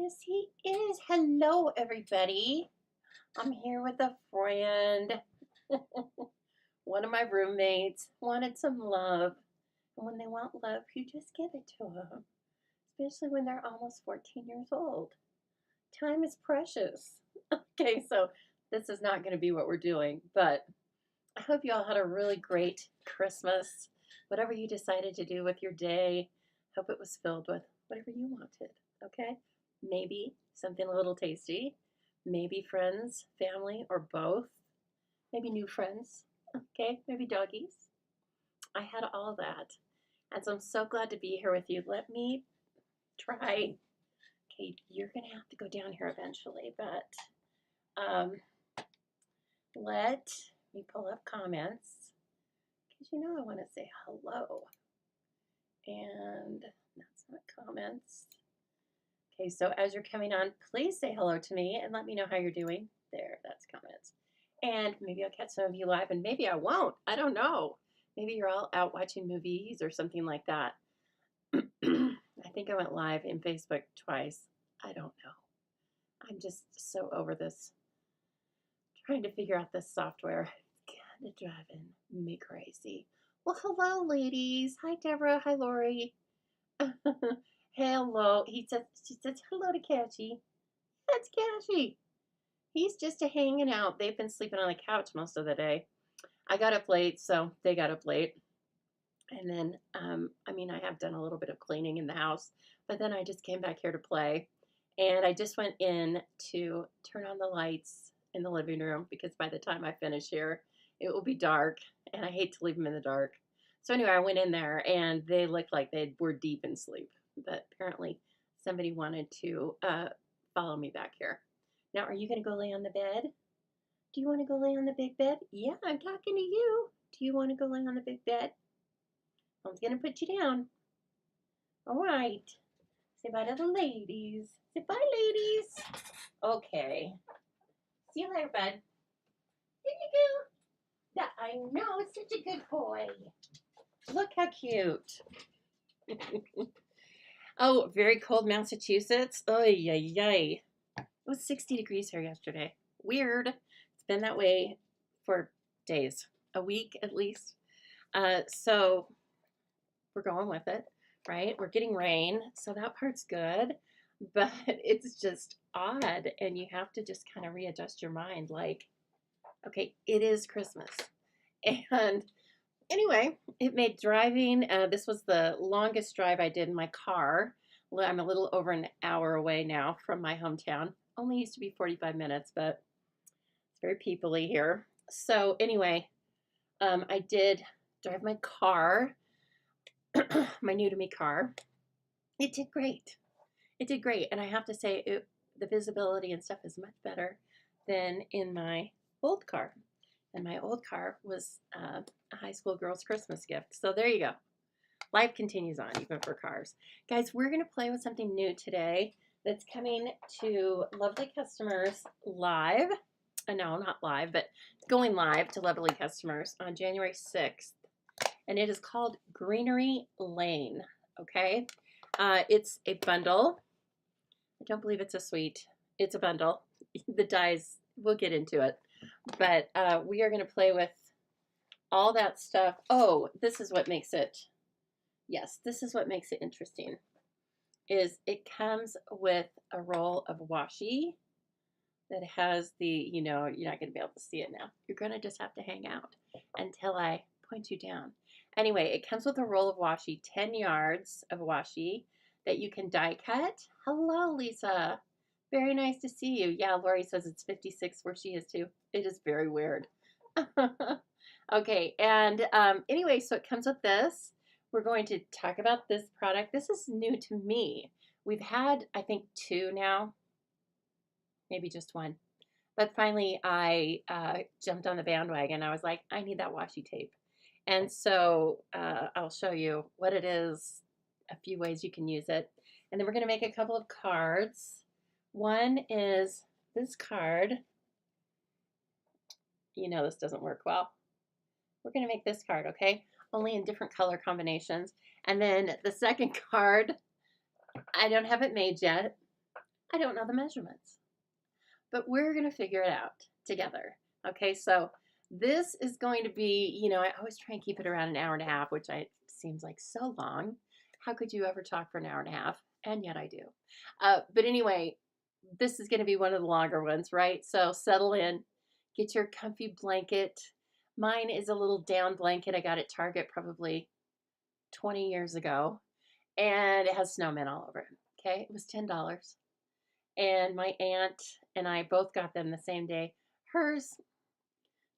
Yes, he is. Hello, everybody. I'm here with a friend. One of my roommates wanted some love. And when they want love, you just give it to them, especially when they're almost 14 years old. Time is precious. Okay, so this is not going to be what we're doing, but I hope you all had a really great Christmas. Whatever you decided to do with your day, hope it was filled with whatever you wanted, okay? Maybe something a little tasty, maybe friends, family, or both. Maybe new friends, okay? Maybe doggies. I had all that. And so I'm so glad to be here with you. Let me try. Okay, you're going to have to go down here eventually, but let me pull up comments because you know I want to say hello. And that's not comments. Okay, so as you're coming on, please say hello to me and let me know how you're doing. There, that's comments. And maybe I'll catch some of you live, and maybe I won't. I don't know. Maybe you're all out watching movies or something like that. I think I went live in Facebook twice. I don't know. I'm just so over this. Trying to figure out this software. It's kind of driving me crazy. Well, hello, ladies. Hi, Deborah. Hi, Lori. Hello. She says hello to Cashy. That's Cashy. He's just hanging out. They've been sleeping on the couch most of the day. I got up late, so they got up late. And then, I have done a little bit of cleaning in the house, but then I just came back here to play. And I just went in to turn on the lights in the living room because by the time I finish here, it will be dark, and I hate to leave them in the dark. So anyway, I went in there, and they looked like they were deep in sleep. But apparently somebody wanted to follow me back here. Now, are you going to go lay on the bed? Do you want to go lay on the big bed? Yeah, I'm talking to you. Do you want to go lay on the big bed? I'm going to put you down. All right. Say bye to the ladies. Say bye, ladies. Okay. See you later, bud. There you go. I know, it's such a good boy. Look how cute. Oh, very cold Massachusetts. Oh, yay. It was 60 degrees here yesterday. Weird. It's been that way for days, a week at least. So we're going with it, right? We're getting rain, so that part's good. But it's just odd, and you have to just kind of readjust your mind. Like, okay, it is Christmas. And anyway, it made driving, this was the longest drive I did in my car. I'm a little over an hour away now from my hometown. Only used to be 45 minutes, but it's very people-y here. So anyway, I did drive my car, my new-to-me car. It did great. It did great. And I have to say, the visibility and stuff is much better than in my old car. And my old car was a high school girl's Christmas gift. So there you go. Life continues on, even for cars. Guys, we're going to play with something new today that's coming to lovely customers live. No, not live, but going live to lovely customers on January 6th. And it is called Greenery Lane, okay? It's a bundle. I don't believe it's a suite. It's a bundle. The dies, we'll get into it. But we are going to play with all that stuff. Oh, this is what makes it, yes, this is what makes it interesting, is it comes with a roll of washi that has the, you're not going to be able to see it now. You're going to just have to hang out until I point you down. Anyway, it comes with a roll of washi, 10 yards of washi that you can die cut. Hello, Lisa. Very nice to see you. Yeah, Lori says it's 56 where she is too. It is very weird. Okay, and anyway, so it comes with this. We're going to talk about this product. This is new to me. We've had, I think, 2 now, maybe just 1. But finally, I jumped on the bandwagon. I was like, I need that washi tape. And so I'll show you what it is, a few ways you can use it. And then we're going to make a couple of cards. One is this card. You know this doesn't work well. We're going to make this card, okay? Only in different color combinations. And then the second card, I don't have it made yet. I don't know the measurements, but we're going to figure it out together. Okay, so this is going to be, you know, I always try and keep it around an hour and a half, which seems like so long. How could you ever talk for an hour and a half? And yet I do. But anyway, this is going to be one of the longer ones, right? So settle in, get your comfy blanket. Mine is a little down blanket. I got at Target probably 20 years ago, and it has snowmen all over it. Okay, it was $10. And my aunt and I both got them the same day. Hers,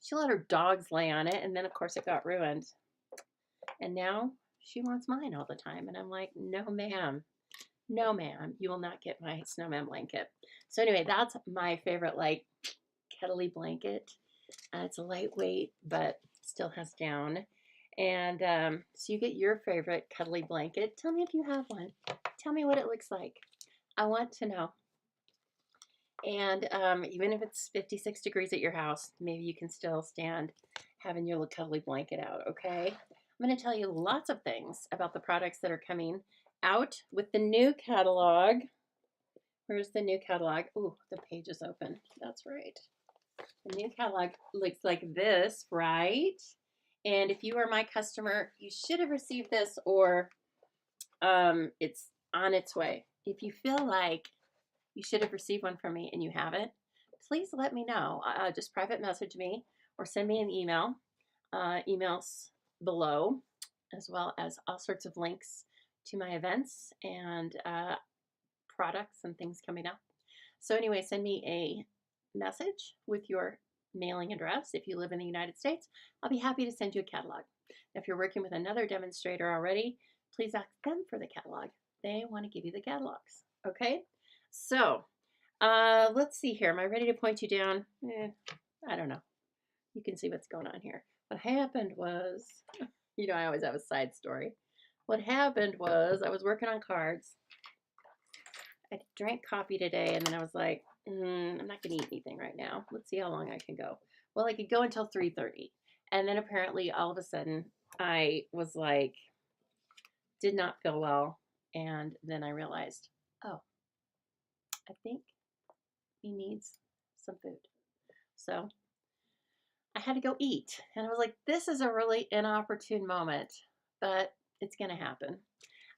she let her dogs lay on it, and then of course it got ruined. And now she wants mine all the time. And I'm like, no, ma'am. No, ma'am. You will not get my snowman blanket. So anyway, that's my favorite, like, kettly blanket. It's a lightweight, but still has down. And so you get your favorite cuddly blanket. Tell me if you have one. Tell me what it looks like. I want to know. And even if it's 56 degrees at your house, maybe you can still stand having your little cuddly blanket out, okay? I'm going to tell you lots of things about the products that are coming out with the new catalog. Where's the new catalog? Ooh, the page is open. That's right. The new catalog looks like this, right? And if you are my customer, you should have received this, or it's on its way. If you feel like you should have received one from me and you haven't, please let me know. Just private message me or send me an email. Emails below, as well as all sorts of links to my events and products and things coming up. So anyway, send me a message with your mailing address. If you live in the United States, I'll be happy to send you a catalog. If you're working with another demonstrator already, please ask them for the catalog. They want to give you the catalogs. Okay? So, let's see here. Am I ready to point you down? I don't know. You can see what's going on here. What happened was, you know, I always have a side story. What happened was I was working on cards. I drank coffee today, and then I was like, I'm not going to eat anything right now. Let's see how long I can go. Well, I could go until 3:30. And then apparently all of a sudden I was like, did not feel well. And then I realized, oh, I think he needs some food. So I had to go eat. And I was like, this is a really inopportune moment, but it's going to happen.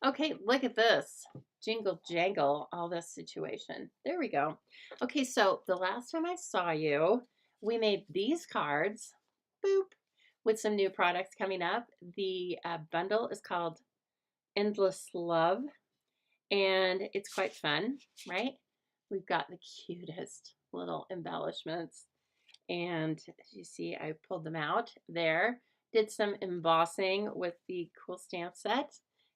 Okay, look at this. Jingle jangle, all this situation. There we go. Okay, so the last time I saw you, we made these cards, boop, with some new products coming up. The bundle is called Endless Love, and it's quite fun, right? We've got the cutest little embellishments, and as you see, I pulled them out there. Did some embossing with the cool stamp set,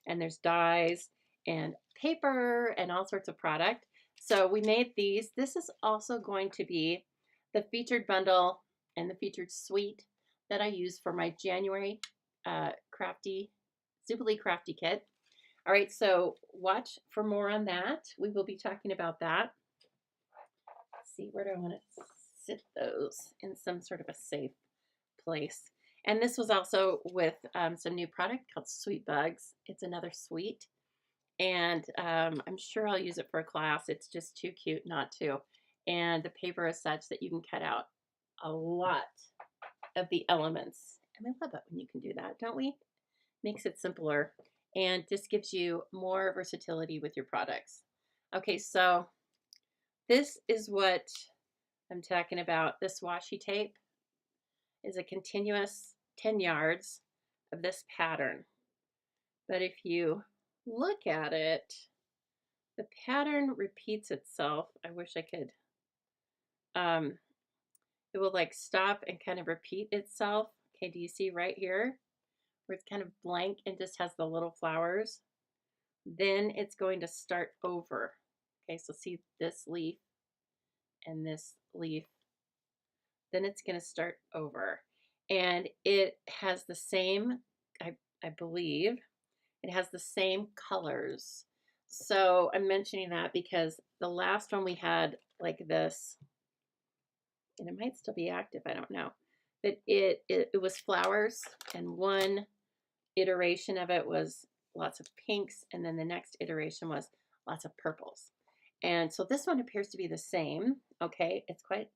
and there's dies and paper and all sorts of product. So we made these. This is also going to be the featured bundle and the featured suite that I use for my January Zoobilee Crafty Kit. All right, so watch for more on that. We will be talking about that. Let's see, where do I want to sit those? In some sort of a safe place. And this was also with some new product called Sweet Bugs. It's another sweet. And I'm sure I'll use it for a class. It's just too cute not to. And the paper is such that you can cut out a lot of the elements. And we love it when you can do that, don't we? Makes it simpler and just gives you more versatility with your products. Okay, so this is what I'm talking about. This washi tape is a continuous 10 yards of this pattern. But if you look at it, the pattern repeats itself. I wish I could. It will like stop and kind of repeat itself. Okay, do you see right here where it's kind of blank and just has the little flowers? Then it's going to start over. Okay, so see this leaf and this leaf. Then it's going to start over. And it has the same, I believe, it has the same colors. So I'm mentioning that because the last one we had like this, and it might still be active, I don't know. But it was flowers, and one iteration of it was lots of pinks, and then the next iteration was lots of purples. And so this one appears to be the same. Okay, it's quite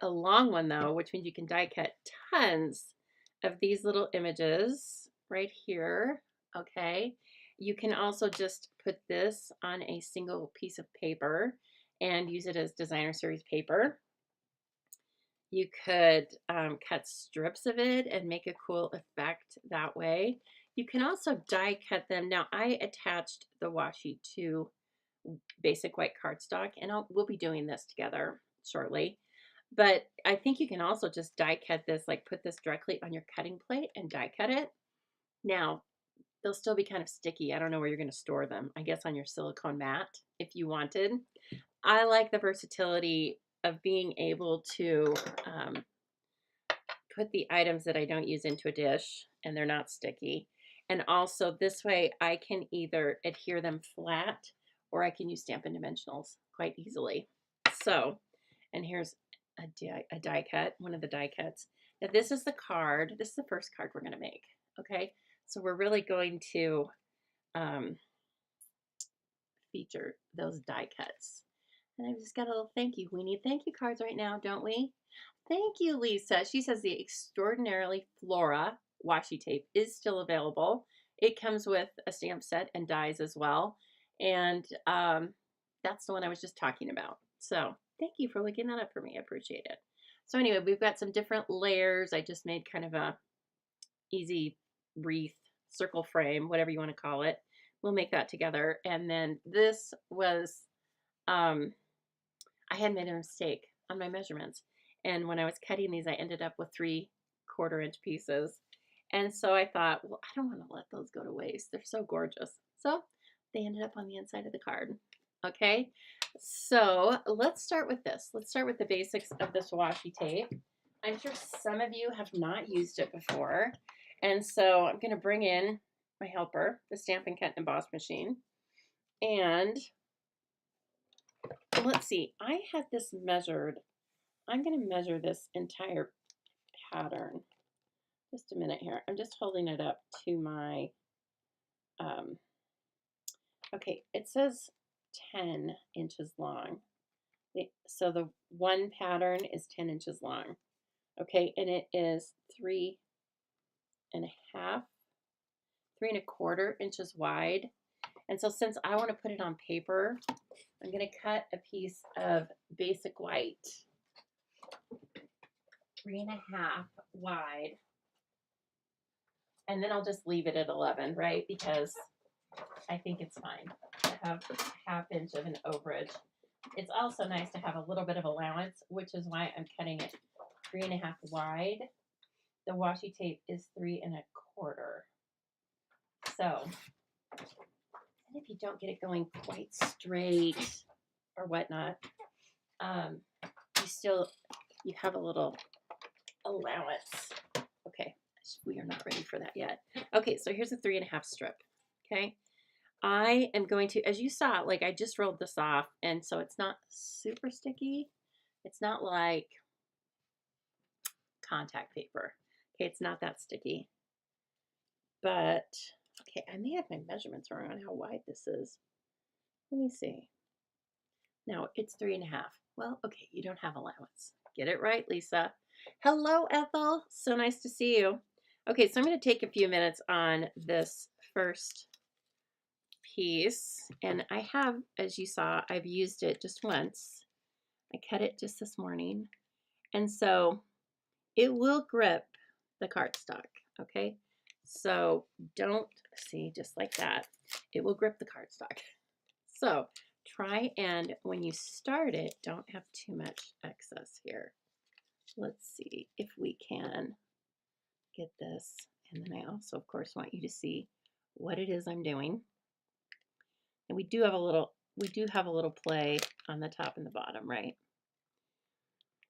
a long one though, which means you can die cut tons of these little images right here. Okay, you can also just put this on a single piece of paper and use it as designer series paper. You could cut strips of it and make a cool effect that way. You can also die cut them. Now I attached the washi to basic white cardstock, and we'll be doing this together shortly. But I think you can also just die cut this, like put this directly on your cutting plate and die cut it. Now, they'll still be kind of sticky. I don't know where you're going to store them. I guess on your silicone mat if you wanted. I like the versatility of being able to put the items that I don't use into a dish and they're not sticky. And also this way I can either adhere them flat or I can use Stampin' Dimensionals quite easily. So, and here's a die cut, one of the die cuts. Now this is the card. This is the first card we're going to make. Okay, so we're really going to feature those die cuts. And I've just got a little thank you. We need thank you cards right now, don't we? Thank you, Lisa. She says the Extraordinarily Flora washi tape is still available. It comes with a stamp set and dies as well. And that's the one I was just talking about. So thank you for looking that up for me. I appreciate it. So anyway, we've got some different layers. I just made kind of a easy wreath, circle frame, whatever you want to call it. We'll make that together. And then this was, I had made a mistake on my measurements. And when I was cutting these, I ended up with 3/4 inch pieces. And so I thought, well, I don't want to let those go to waste. They're so gorgeous. So they ended up on the inside of the card. Okay, so let's start with this. Let's start with the basics of this washi tape. I'm sure some of you have not used it before. And so I'm going to bring in my helper, the Stampin' Cut and Emboss machine. And let's see, I had this measured. I'm going to measure this entire pattern. Just a minute here. I'm just holding it up to my, okay, it says 10 inches long. So the one pattern is 10 inches long. Okay, and it is 3.25 inches wide. And so since I want to put it on paper, I'm going to cut a piece of basic white, 3.5 wide. And then I'll just leave it at 11, right? Because I think it's fine to have 1/2 inch of an overage. It's also nice to have a little bit of allowance, which is why I'm cutting it 3.5 wide. The washi tape is 3.25. So, and if you don't get it going quite straight or whatnot, you have a little allowance. Okay, we are not ready for that yet. Okay, so here's a 3.5 strip. Okay, I am going to, as you saw, like I just rolled this off, and so it's not super sticky. It's not like contact paper. Okay, it's not that sticky. But, okay, I may have my measurements wrong on how wide this is. Let me see. No, it's 3.5. Well, okay, you don't have allowance. Get it right, Lisa. Hello, Ethel. So nice to see you. Okay, so I'm going to take a few minutes on this first piece. And I have, as you saw, I've used it just once. I cut it just this morning. And so it will grip the cardstock, okay? So don't, see, just like that, it will grip the cardstock. So try and when you start it, don't have too much excess here. Let's see if we can get this. And then I also, of course, want you to see what it is I'm doing. And we do have a little play on the top and the bottom, right?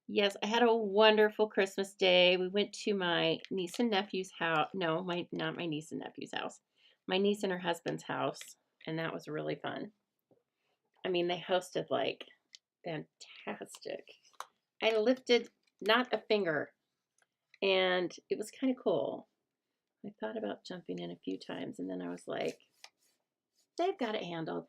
Yes, I had a wonderful Christmas day. We went to my niece and nephew's house. No, not my niece and nephew's house. My niece and her husband's house. And that was really fun. I mean, they hosted like fantastic. I lifted not a finger. And it was kind of cool. I thought about jumping in a few times. And then I was like, they've got it handled.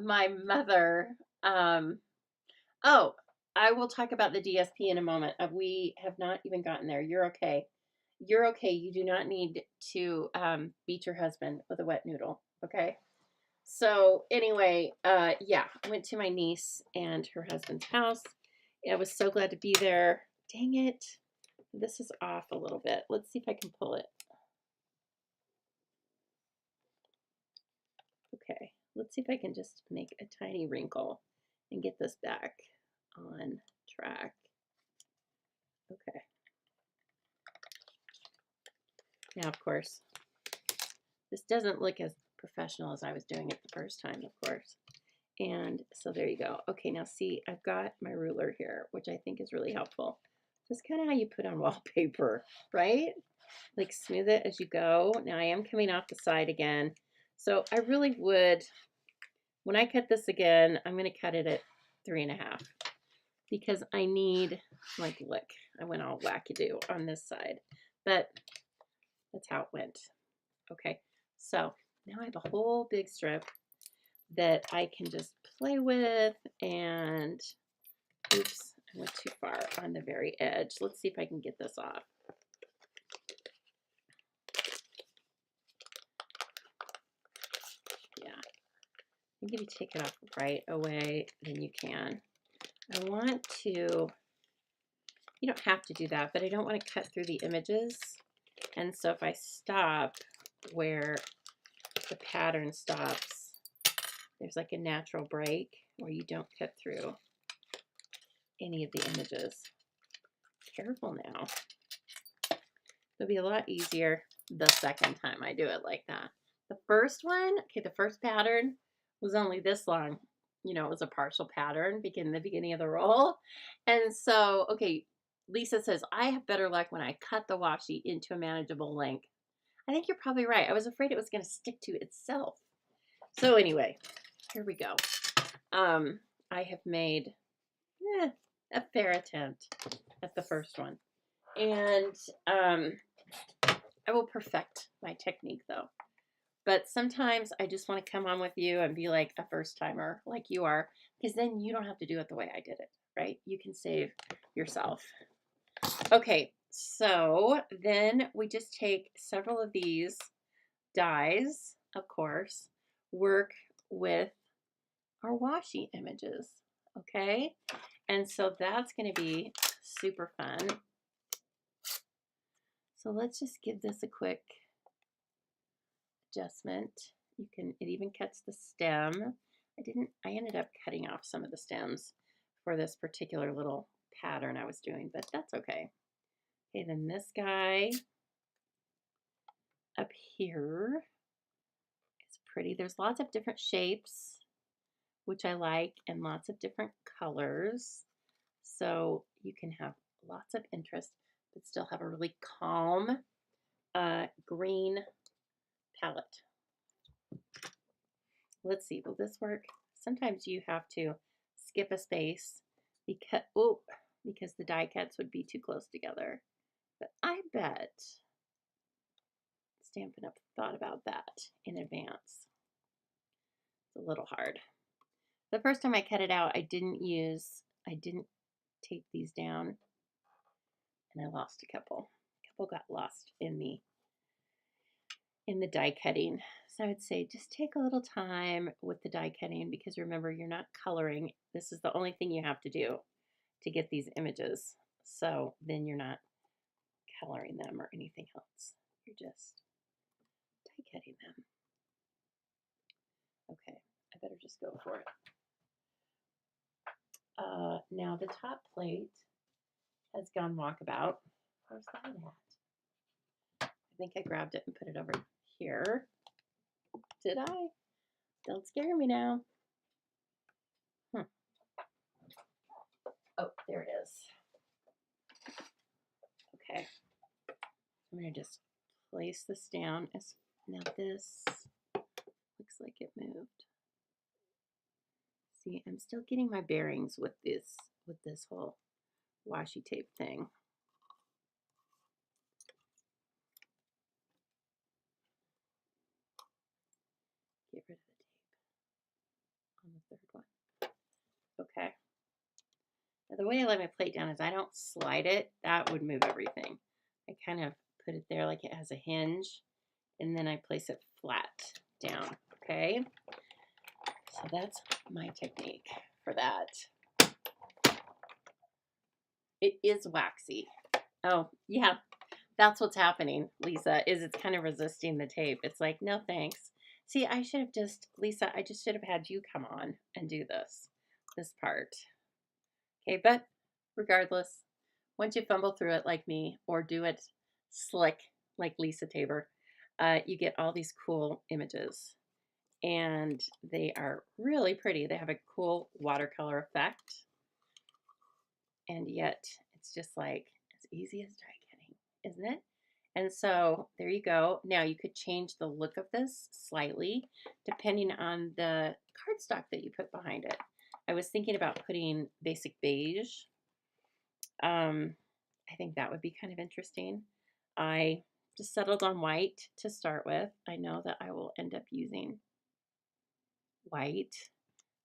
my mother. Oh, I will talk about the DSP in a moment. We have not even gotten there. You're okay. You're okay. You do not need to beat your husband with a wet noodle. Okay. So anyway, yeah, I went to my niece and her husband's house. I was so glad to be there. Dang it. This is off a little bit. Let's see if I can pull it. Okay, let's see if I can just make a tiny wrinkle and get this back on track. Okay. Now, of course, this doesn't look as professional as I was doing it the first time, of course. And so there you go. Okay, now see, I've got my ruler here, which I think is really helpful. Just kind of how you put on wallpaper, right? Like smooth it as you go. Now I am coming off the side again. So I really would, when I cut this again, I'm going to cut it at 3.5 because I need, like, look, I went all wackadoo on this side, but that's how it went. Okay, so now I have a whole big strip that I can just play with, and oops, I went too far on the very edge. Let's see if I can get this off. Yeah, I think if you take it off right away, then you can. I want to, you don't have to do that, but I don't want to cut through the images. And so if I stop where the pattern stops, there's like a natural break where you don't cut through any of the images. Careful now. It'll be a lot easier the second time I do it like that. The first one, okay, the first pattern was only this long. You know, it was a partial pattern in the beginning of the roll. And so, okay, Lisa says, I have better luck when I cut the washi into a manageable length. I think you're probably right. I was afraid it was going to stick to itself. So anyway, here we go. I have made a fair attempt at the first one. And I will perfect my technique though. But sometimes I just want to come on with you and be like a first timer like you are, because then you don't have to do it the way I did it, right? You can save yourself. Okay, so then we just take several of these dies, of course, work with our washi images, okay? And so that's going to be super fun. So let's just give this a quick adjustment. It even cuts the stem. I ended up cutting off some of the stems for this particular little pattern I was doing, but that's okay. Okay, then this guy up here is pretty. There's lots of different shapes, which I like, and lots of different colors. So you can have lots of interest, but still have a really calm green palette. Let's see, will this work? Sometimes you have to skip a space because the die cuts would be too close together. But I bet Stampin' Up! Thought about that in advance. It's a little hard. The first time I cut it out, I didn't tape these down, and I lost a couple. A couple got lost in the die cutting. So I would say just take a little time with the die cutting, because remember, you're not coloring. This is the only thing you have to do to get these images. So then you're not coloring them or anything else. You're just die cutting them. Okay, I better just go for it. Now the top plate has gone walkabout. Where's that at? I think I grabbed it and put it over here. Did I? Don't scare me now. Oh, there it is. Okay. I'm going to just place this down. Now this looks like it moved. See, I'm still getting my bearings with this whole washi tape thing. Get rid of the tape on the third one. Okay. Now the way I lay my plate down is I don't slide it. That would move everything. I kind of put it there like it has a hinge, and then I place it flat down. Okay. So that's my technique for that. It is waxy. Oh, yeah. That's what's happening, Lisa, is it's kind of resisting the tape. It's like, no thanks. See, I should have just, Lisa, I just should have had you come on and do this part. Okay, but regardless, once you fumble through it like me or do it slick like Lisa Tabor, you get all these cool images. And they are really pretty. They have a cool watercolor effect. And yet it's just like as easy as dry cutting, isn't it? And so there you go. Now you could change the look of this slightly depending on the cardstock that you put behind it. I was thinking about putting basic beige. I think that would be kind of interesting. I just settled on white to start with. I know that I will end up using white.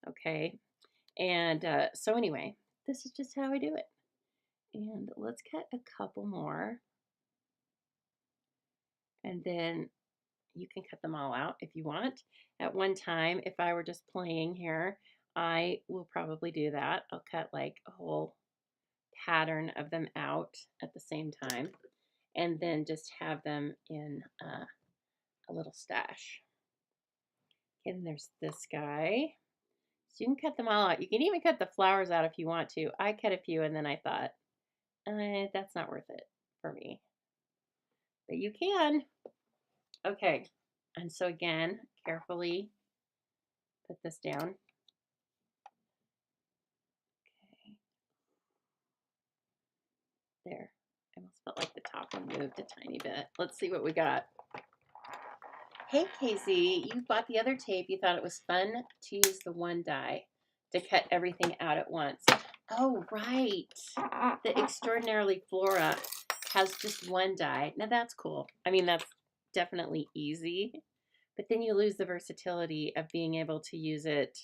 Okay. And so anyway, this is just how I do it. And let's cut a couple more. And then you can cut them all out if you want. At one time, if I were just playing here, I will probably do that. I'll cut like a whole pattern of them out at the same time, and then just have them in a little stash. And there's this guy. So you can cut them all out. You can even cut the flowers out if you want to. I cut a few and then I thought, that's not worth it for me. But you can. Okay. And so again, carefully put this down. Okay. There. I almost felt like the top one moved a tiny bit. Let's see what we got. Hey, Casey, you bought the other tape. You thought it was fun to use the one die to cut everything out at once. Oh, right. The Extraordinarily Flora has just one die. Now, that's cool. I mean, that's definitely easy. But then you lose the versatility of being able to use it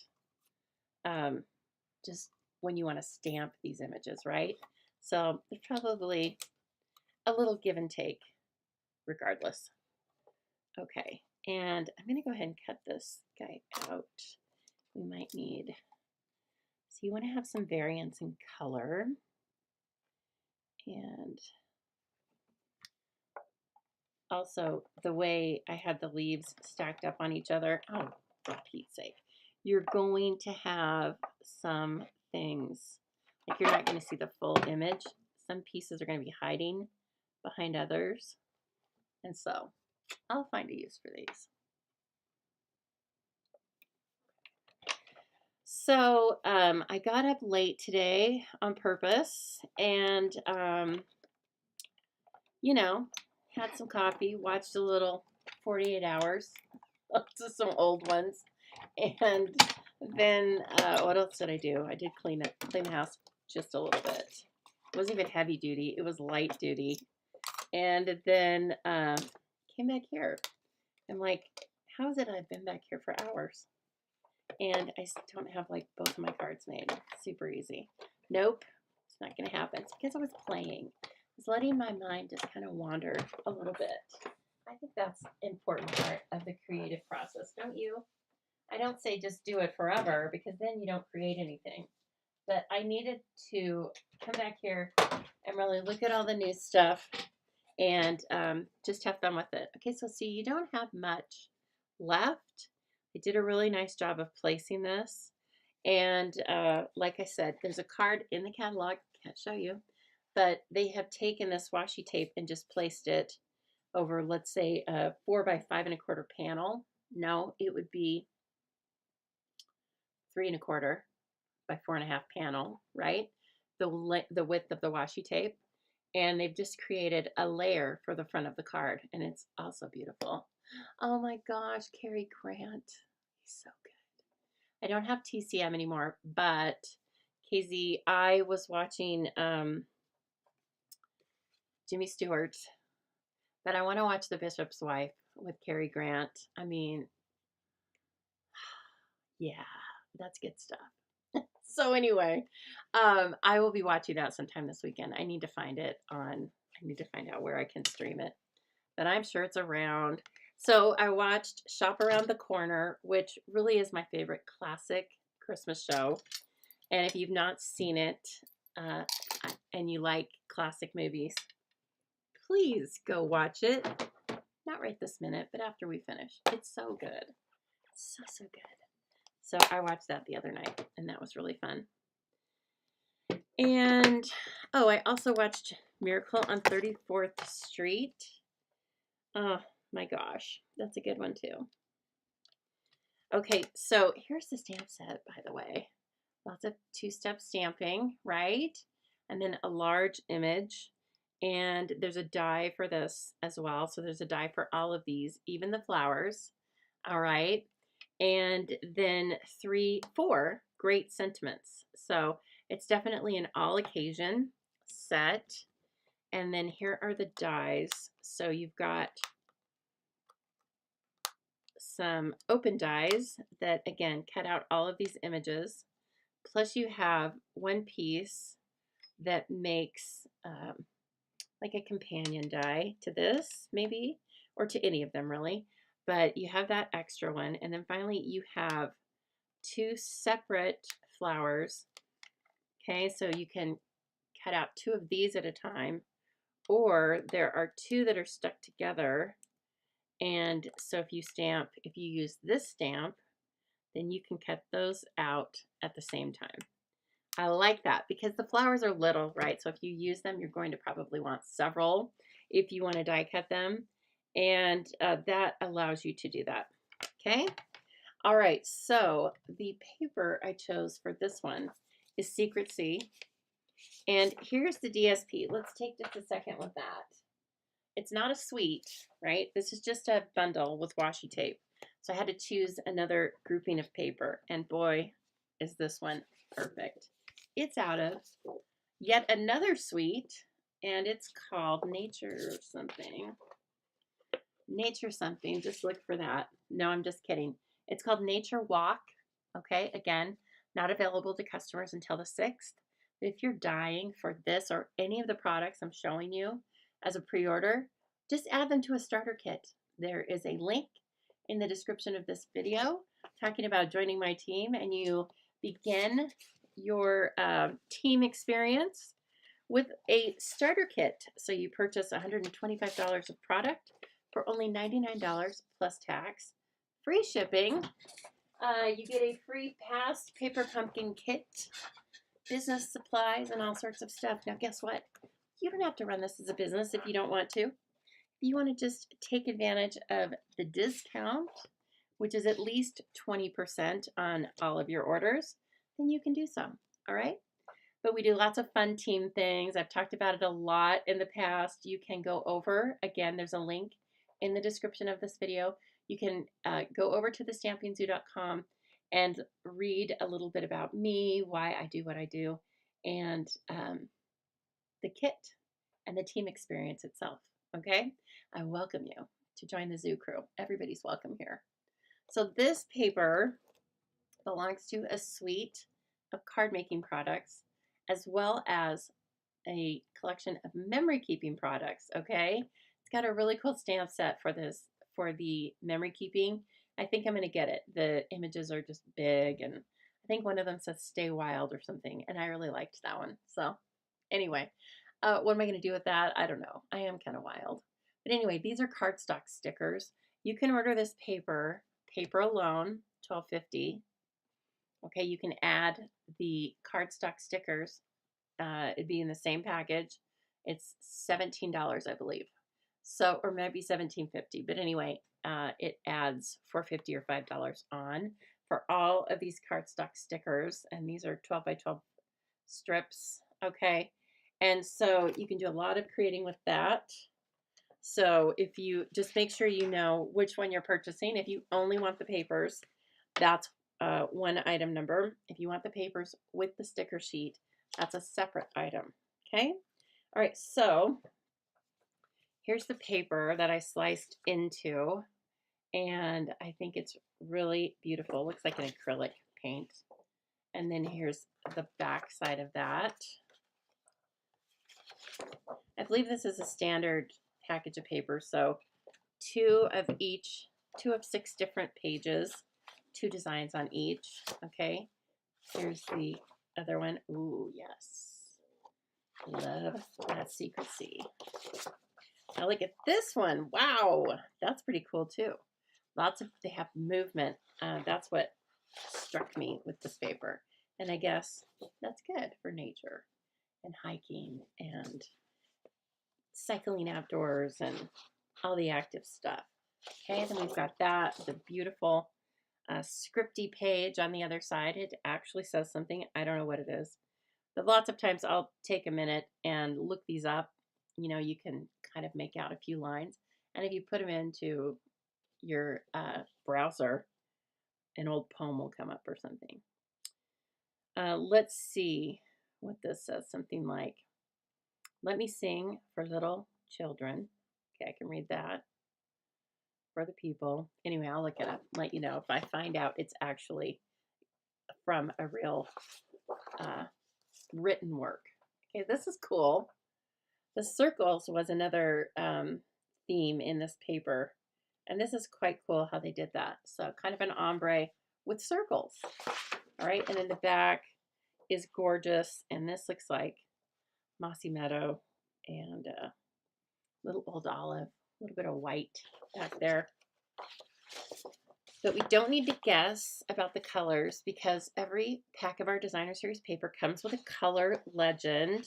just when you want to stamp these images, right? So there's probably a little give and take regardless. Okay, and I'm going to go ahead and cut this guy out. We might need, so you want to have some variance in color. And also the way I had the leaves stacked up on each other. Oh, for Pete's sake. You're going to have some things, like you're not going to see the full image. Some pieces are going to be hiding behind others. And so I'll find a use for these. So I got up late today on purpose and, you know, had some coffee, watched a little 48 Hours, to some old ones. And then what else did I do? I did clean the house just a little bit. It wasn't even heavy duty. It was light duty. And then came back here. I'm like, how is it I've been back here for hours? And I don't have like both of my cards made. Super easy. Nope, it's not going to happen. It's because I was playing. I was letting my mind just kind of wander a little bit. I think that's an important part of the creative process, don't you? I don't say just do it forever because then you don't create anything. But I needed to come back here and really look at all the new stuff and just have fun with it. Okay, so see, you don't have much left. I did a really nice job of placing this. And like I said, there's a card in the catalog. Can't show you. But they have taken this washi tape and just placed it over, let's say, a 4 by 5 1/4 panel. No, it would be 3 1/4 by 4 1/2 panel, right? The width of the washi tape. And they've just created a layer for the front of the card. And it's also beautiful. Oh my gosh, Cary Grant. He's so good. I don't have TCM anymore, but KZ, I was watching Jimmy Stewart, but I want to watch The Bishop's Wife with Cary Grant. I mean, yeah, That's good stuff. So anyway, I will be watching that sometime this weekend. I need to find out where I can stream it, but I'm sure it's around. So I watched Shop Around the Corner, which really is my favorite classic Christmas show. And if you've not seen it, and you like classic movies, please go watch it. Not right this minute, but after we finish. It's so good. So, so good. So I watched that the other night, and that was really fun. And, oh, I also watched Miracle on 34th Street. Oh, my gosh. That's a good one, too. Okay, so here's the stamp set, by the way. Lots of two-step stamping, right? And then a large image. And there's a die for this as well. So there's a die for all of these, even the flowers. All right. And then 4 great sentiments. So it's definitely an all occasion set. And then here are the dies. So you've got some open dies that, again, cut out all of these images. Plus you have one piece that makes like a companion die to this, maybe, or to any of them, really. But you have that extra one. And then finally, you have 2 separate flowers. Okay, so you can cut out 2 of these at a time, or there are 2 that are stuck together. And so if you use this stamp, then you can cut those out at the same time. I like that because the flowers are little, right? So if you use them, you're going to probably want several if you want to die cut them. And that allows you to do that. Okay. All right. So the paper I chose for this one is Secrecy. And here's the DSP. Let's take just a second with that. It's not a suite, right? This is just a bundle with washi tape. So I had to choose another grouping of paper. And boy, is this one perfect. It's out of yet another suite, and it's called Nature something. Nature something. Just look for that. No, I'm just kidding. It's called Nature Walk. Okay, again, not available to customers until the 6th. But if you're dying for this or any of the products I'm showing you as a pre-order, just add them to a starter kit. There is a link in the description of this video talking about joining my team, and you begin your team experience with a starter kit. So you purchase $125 of product for only $99 plus tax, free shipping. You get a free past paper pumpkin kit, business supplies, and all sorts of stuff. Now, guess what? You don't have to run this as a business if you don't want to. If you want to just take advantage of the discount, which is at least 20% on all of your orders, then you can do so. All right. But we do lots of fun team things. I've talked about it a lot in the past. You can go over, again, there's a link in the description of this video. You can go over to thestampingzoo.com and read a little bit about me, why I do what I do, and the kit and the team experience itself. Okay. I welcome you to join the Zoo crew. Everybody's welcome here. So this paper belongs to a suite of card making products, as well as a collection of memory keeping products. Okay, it's got a really cool stamp set for the memory keeping. I think I'm going to get it. The images are just big, and I think one of them says "Stay Wild" or something, and I really liked that one. So anyway, what am I going to do with that? I don't know. I am kind of wild. But anyway, these are cardstock stickers. You can order this paper alone, $12.50. Okay, you can add the cardstock stickers. It'd be in the same package. It's $17, I believe. So, or maybe $17.50. But anyway, it adds $4.50 or $5 on for all of these cardstock stickers. And these are 12 by 12 strips. Okay, and so you can do a lot of creating with that. So if you just make sure you know which one you're purchasing. If you only want the papers, that's one item number. If you want the papers with the sticker sheet, that's a separate item. Okay. All right. So here's the paper that I sliced into, and I think it's really beautiful. Looks like an acrylic. paint. And then here's the back side of that. I believe this is a standard package of paper, so 2 of 6 different pages, 2 designs on each. Okay, here's the other one. Ooh, yes, love that secrecy. Now look at this one. Wow, that's pretty cool too. They have movement. That's what struck me with this paper. And I guess that's good for nature and hiking and cycling outdoors and all the active stuff. Okay, then we've got the beautiful scripty page on the other side. It actually says something. I don't know what it is. But lots of times I'll take a minute and look these up. You know, you can kind of make out a few lines. And if you put them into your browser, an old poem will come up or something. Let's see what this says. Something like, let me sing for little children. Okay, I can read that. For the people. Anyway, I'll look it up, let you know if I find out it's actually from a real written work. Okay, this is cool. The circles was another theme in this paper. And this is quite cool how they did that. So kind of an ombre with circles. All right, and in the back is gorgeous. And this looks like mossy meadow and a little old olive, a little bit of white back there. But we don't need to guess about the colors because every pack of our Designer Series paper comes with a color legend.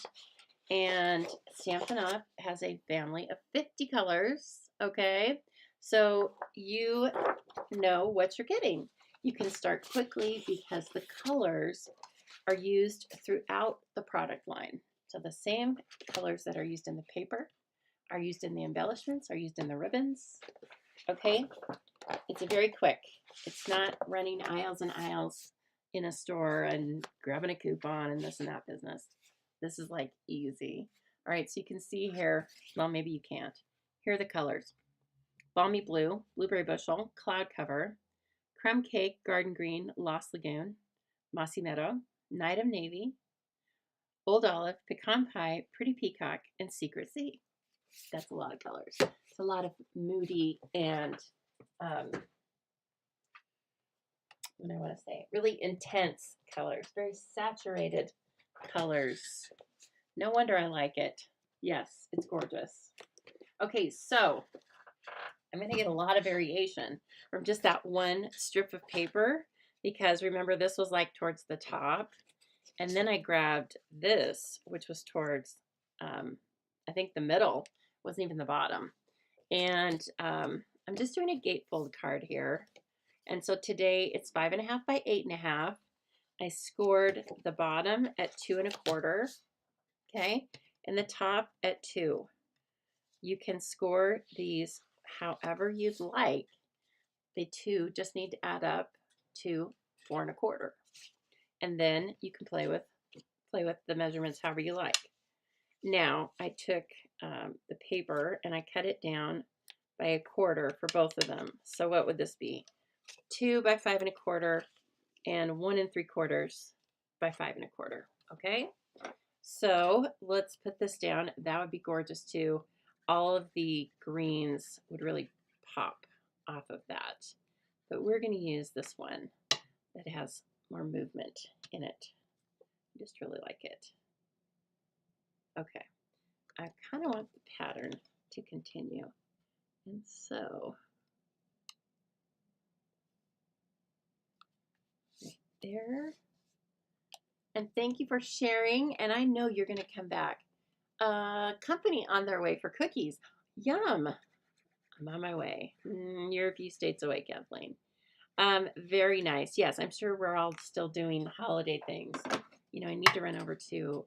And Stampin' Up! Has a family of 50 colors, okay? So you know what you're getting. You can start quickly because the colors are used throughout the product line. So the same colors that are used in the paper are used in the embellishments, are used in the ribbons, okay? It's very quick. It's not running aisles and aisles in a store and grabbing a coupon and this and that business. This is like easy. All right, so you can see here, well, maybe you can't. Here are the colors. Balmy Blue, Blueberry Bushel, Cloud Cover, Crumb Cake, Garden Green, Lost Lagoon, Mossy Meadow, Night of Navy, Old Olive, Pecan Pie, Pretty Peacock, and Secret Sea. That's a lot of colors. It's a lot of moody and, what do I want to say? Really intense colors, very saturated colors. No wonder I like it. Yes, it's gorgeous. Okay, so I'm going to get a lot of variation from just that one strip of paper because remember this was like towards the top and then I grabbed this which was towards I think the middle, wasn't even the bottom, and I'm just doing a gatefold card here, and so today it's 5.5 by 8.5. I scored the bottom at 2 1/4, okay, and the top at 2. You can score these however you'd like. They 2 just need to add up to 4 1/4, and then you can play with the measurements however you like. Now I took the paper and I cut it down by 1/4 for both of them. So what would this be? 2 by 5 1/4 and 1 3/4 by 5 1/4. Okay, so let's put this down. That would be gorgeous too. All of the greens would really pop off of that, but we're going to use this one that has more movement in it. I just really like it. Okay, I kind of want the pattern to continue, and so right there. And thank you for sharing, and I know you're going to come back. Company on their way for cookies. Yum. I'm on my way. You're a few states away, Kathleen. Very nice. Yes, I'm sure we're all still doing holiday things. You know, I need to run over to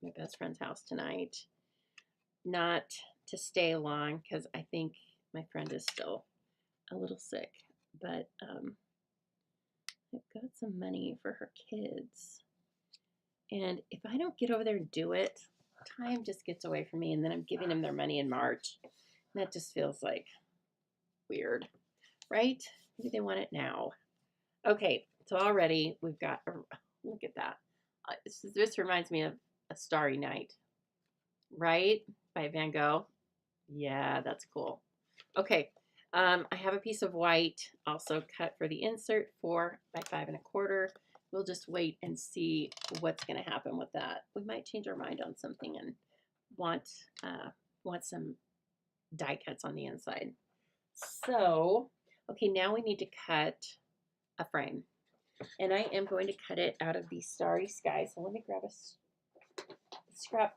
my best friend's house tonight. Not to stay long because I think my friend is still a little sick. But I've got some money for her kids. And if I don't get over there and do it, time just gets away from me. And then I'm giving them their money in March. And that just feels like weird, right? Maybe they want it now. Okay, So already we've got, look at that. This reminds me of A Starry Night, right? By Van Gogh. Yeah, that's cool. Okay, I have a piece of white also cut for the insert, 4 by 5 1/4. We'll just wait and see what's going to happen with that. We might change our mind on something and want some die cuts on the inside. So, okay, now we need to cut a frame. And I am going to cut it out of the Starry Sky. So let me grab a scrap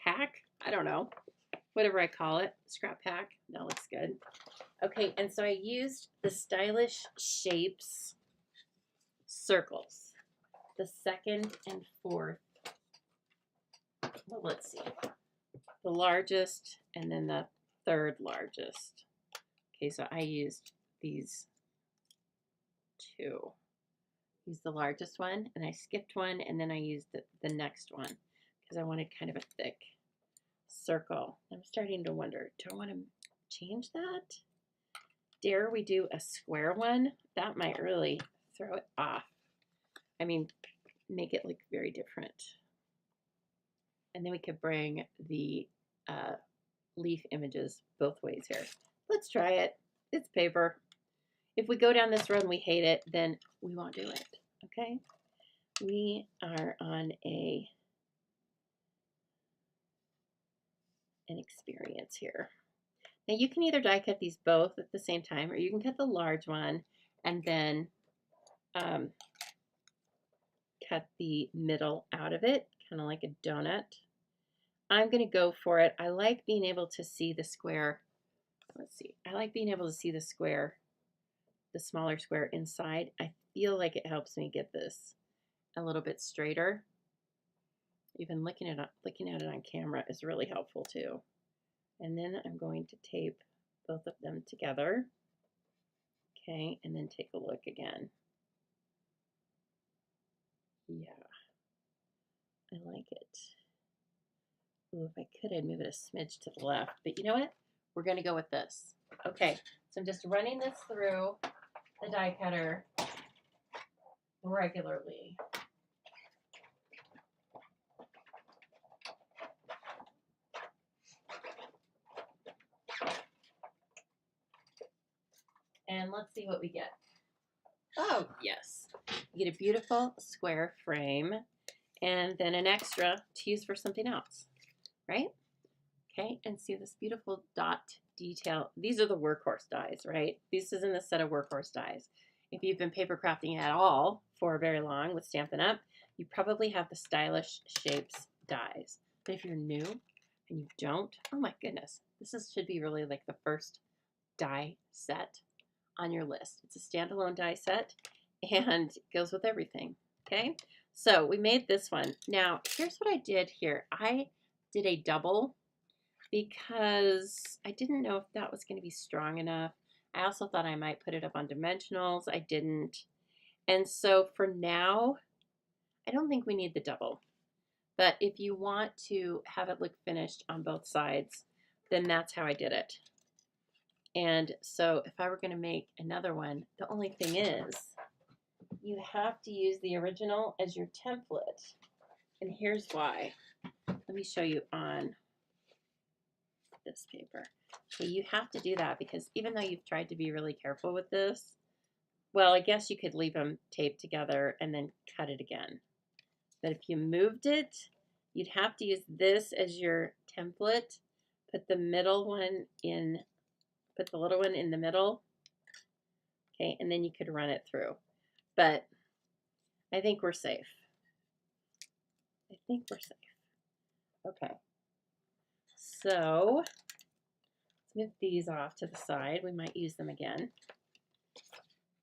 pack. I don't know, whatever I call it, scrap pack. That looks good. Okay, and so I used the Stylish Shapes circles, the 2nd and 4th. Well, let's see, the largest and then the 3rd largest. Okay, so I used these 2. Used the largest one, and I skipped one, and then I used the next one because I wanted kind of a thick circle. I'm starting to wonder, do I want to change that? Dare we do a square one? That might really throw it off. I mean, make it look very different. And then we could bring the leaf images both ways here. Let's try it. It's paper. If we go down this road and we hate it, then we won't do it, okay? We are on an experience here. Now you can either die cut these both at the same time, or you can cut the large one and then cut the middle out of it, kind of like a donut. I'm going to go for it. I like being able to see the square. Let's see. I like being able to see the square, the smaller square inside. I feel like it helps me get this a little bit straighter. Even looking at it on camera is really helpful too. And then I'm going to tape both of them together. Okay, and then take a look again. Yeah, I like it. Ooh, if I could, I'd move it a smidge to the left. But you know what? We're going to go with this. Okay, so I'm just running this through the die cutter regularly. And let's see what we get. Oh, yes. You get a beautiful square frame and then an extra to use for something else, right? Okay, and see this beautiful dot detail. These are the workhorse dies, right? This isn't a set of workhorse dies. If you've been paper crafting at all for very long with Stampin' Up, you probably have the Stylish Shapes dies. But if you're new and you don't, oh my goodness, should be really like the first die set on your list. It's a standalone die set and it goes with everything, okay? So we made this one. Now, here's what I did here. I did a double because I didn't know if that was going to be strong enough. I also thought I might put it up on dimensionals. I didn't. And so for now, I don't think we need the double. But if you want to have it look finished on both sides, then that's how I did it. And so if I were going to make another one, the only thing is you have to use the original as your template. And here's why. Let me show you on this paper. So you have to do that because even though you've tried to be really careful with this, well, I guess you could leave them taped together and then cut it again. But if you moved it, you'd have to use this as your template, put the middle one in, put the little one in the middle, okay, and then you could run it through. But I think we're safe. I think we're safe. Okay. So let's move these off to the side. We might use them again.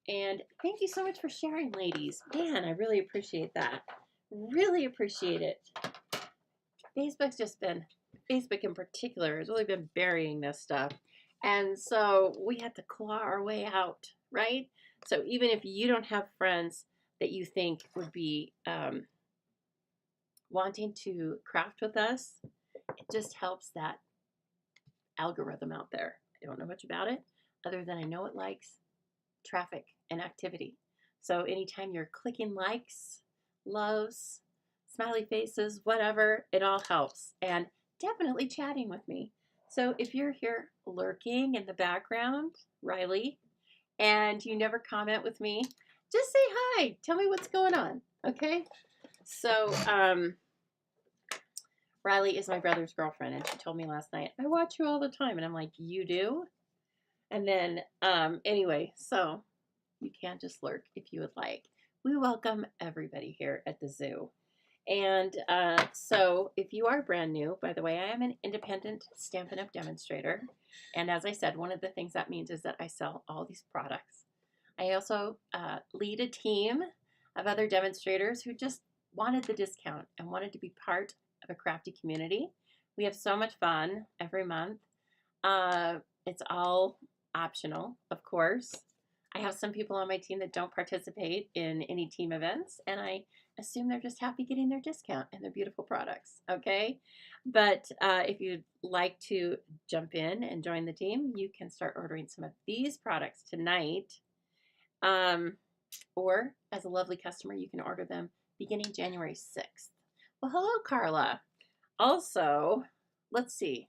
And thank you so much for sharing, ladies. Man, I really appreciate that. Really appreciate it. Facebook in particular has really been burying this stuff. And so we had to claw our way out, right? So even if you don't have friends that you think would be wanting to craft with us, it just helps that algorithm out there. I don't know much about it other than I know it likes traffic and activity. So anytime you're clicking likes, loves, smiley faces, whatever, it all helps. And definitely chatting with me. So if you're here lurking in the background, Riley, and you never comment with me, just say hi. Tell me what's going on. Okay? So, Riley is my brother's girlfriend, and she told me last night, I watch you all the time. And I'm like, you do? And then, anyway, so you can just lurk if you would like. We welcome everybody here at the zoo. And so if you are brand new, by the way, I am an independent Stampin' Up! Demonstrator. And as I said, one of the things that means is that I sell all these products. I also lead a team of other demonstrators who just wanted the discount and wanted to be part of a crafty community. We have so much fun every month. It's all optional, of course. I have some people on my team that don't participate in any team events, and I assume they're just happy getting their discount and their beautiful products, okay? But if you'd like to jump in and join the team, you can start ordering some of these products tonight. Or as a lovely customer, you can order them beginning January 6th. Well, hello, Carla. Also, let's see.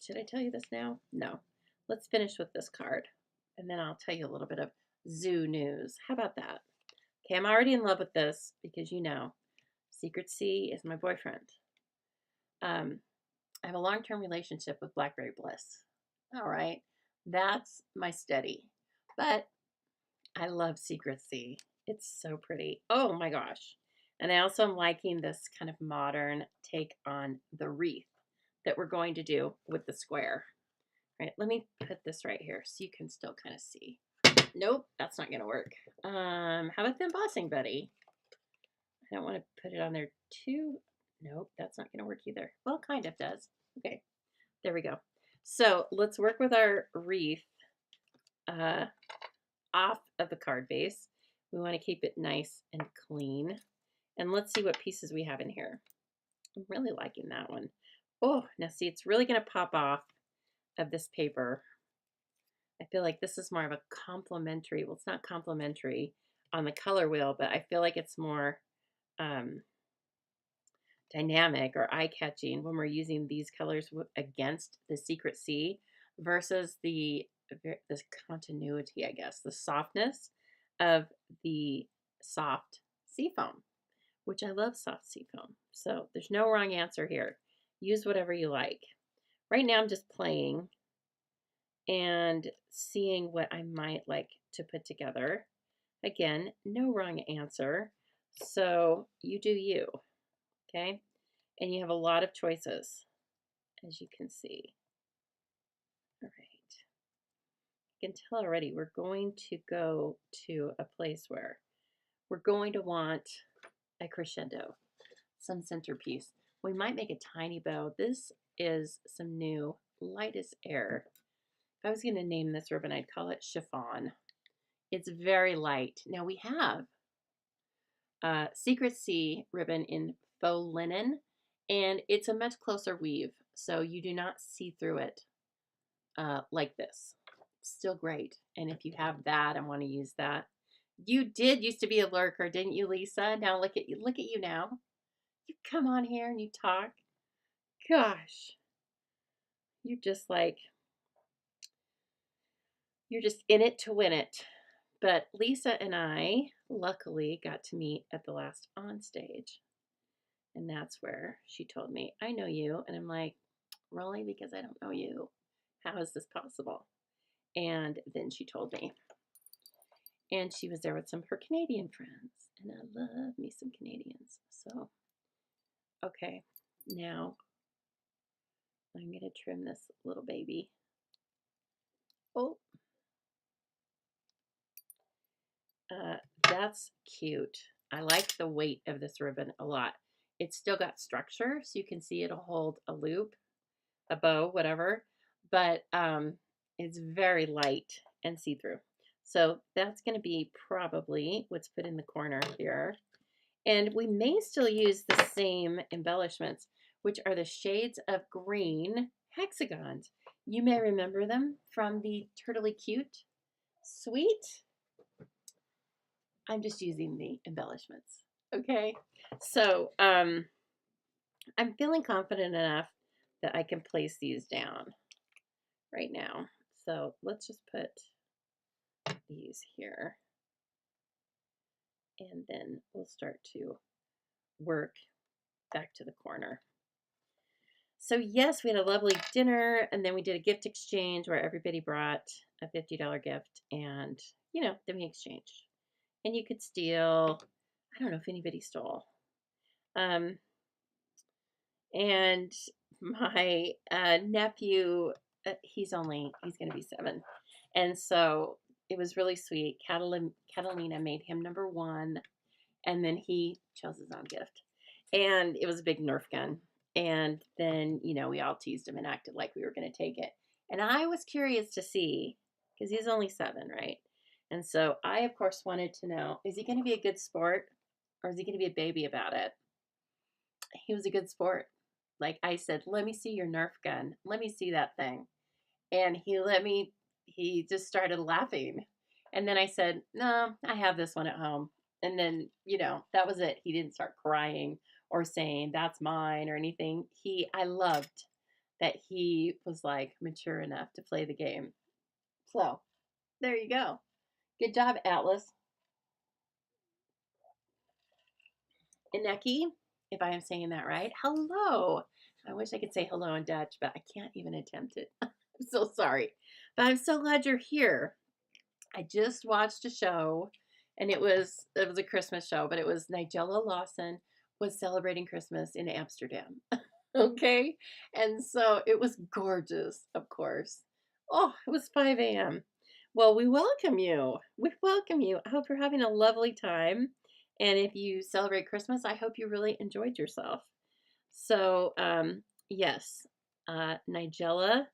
Should I tell you this now? No. Let's finish with this card, and then I'll tell you a little bit of zoo news. How about that? Okay, I'm already in love with this because you know, Secret C is my boyfriend. I have a long-term relationship with Blackberry Bliss. All right, that's my steady. But I love Secret C. It's so pretty. Oh my gosh. And I also am liking this kind of modern take on the wreath that we're going to do with the square. All right, let me put this right here so you can still kind of see. Nope, that's not going to work. How about the embossing buddy? I don't want to put it on there too. Nope, that's not going to work either. Well, kind of does. Okay, there we go. So let's work with our wreath off of the card base. We want to keep it nice and clean. And let's see what pieces we have in here. I'm really liking that one. Oh, now see, it's really going to pop off of this paper. I feel like this is more of a complementary. Well, it's not complementary on the color wheel, but I feel like it's more dynamic or eye-catching when we're using these colors against the Secret C versus this continuity, I guess, the softness of the soft seafoam, which I love soft seafoam. So there's no wrong answer here. Use whatever you like. Right now I'm just playing and seeing what I might like to put together. Again, no wrong answer. So you do you, okay? And you have a lot of choices, as you can see. All right. You can tell already we're going to go to a place where we're going to want a crescendo, some centerpiece. We might make a tiny bow. This is some new lightest air. If I was going to name this ribbon, I'd call it chiffon. It's very light. Now we have Secret C ribbon in faux linen, and it's a much closer weave, so you do not see through it like this. It's still great, and if you have that and want to use that, you did used to be a lurker, didn't you, Lisa? Now look at you. Look at you now. You come on here and you talk. Gosh, you're just like, you're just in it to win it. But Lisa and I luckily got to meet at the last on stage. And that's where she told me, I know you. And I'm like, really? Because I don't know you. How is this possible? And then she told me. And she was there with some of her Canadian friends. And I love me some Canadians. So, okay. Now, I'm going to trim this little baby. Oh. That's cute. I like the weight of this ribbon a lot. It's still got structure, so you can see it'll hold a loop, a bow, whatever, but it's very light and see-through. So that's going to be probably what's put in the corner here. And we may still use the same embellishments, which are the shades of green hexagons. You may remember them from the Turtley Cute Sweet. I'm just using the embellishments. Okay. So I'm feeling confident enough that I can place these down right now. So let's just put these here. And then we'll start to work back to the corner. So yes, we had a lovely dinner, and then we did a gift exchange where everybody brought a $50 gift, and then we exchanged. And you could steal. I don't know if anybody stole. And my nephew, he's going to be 7, and so it was really sweet. Catalina made him number 1, and then he chose his own gift, and it was a big Nerf gun. And then, we all teased him and acted like we were going to take it. And I was curious to see, because he's only 7, right? And so I, of course, wanted to know, is he going to be a good sport, or is he going to be a baby about it? He was a good sport. Like I said, let me see your Nerf gun. Let me see that thing. And he just started laughing. And then I said, no, I have this one at home. And then, that was it. He didn't start crying or saying that's mine or anything. I loved that he was like mature enough to play the game. So there you go. Good job, Atlas. Ineki, if I am saying that right. Hello. I wish I could say hello in Dutch, but I can't even attempt it. I'm so sorry. But I'm so glad you're here. I just watched a show, and it was a Christmas show, but it was Nigella Lawson was celebrating Christmas in Amsterdam. Okay? And so it was gorgeous, of course. Oh, it was 5 a.m. Well, we welcome you. We welcome you. I hope you're having a lovely time. And if you celebrate Christmas, I hope you really enjoyed yourself. So, yes, Nigella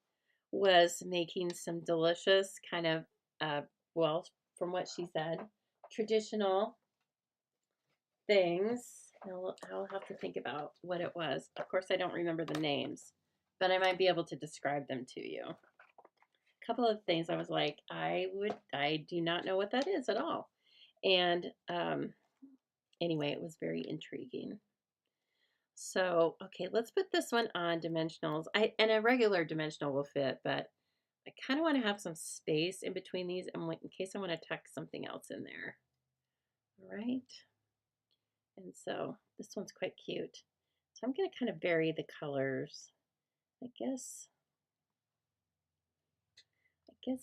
was making some delicious kind of, well, from what she said, traditional things. I'll have to think about what it was. Of course, I don't remember the names, but I might be able to describe them to you. A couple of things I was like, I do not know what that is at all. And anyway, it was very intriguing. So, okay, let's put this one on dimensionals. And a regular dimensional will fit, but I kind of want to have some space in between these in case I want to tuck something else in there. All right. And so this one's quite cute. So I'm going to kind of vary the colors. I guess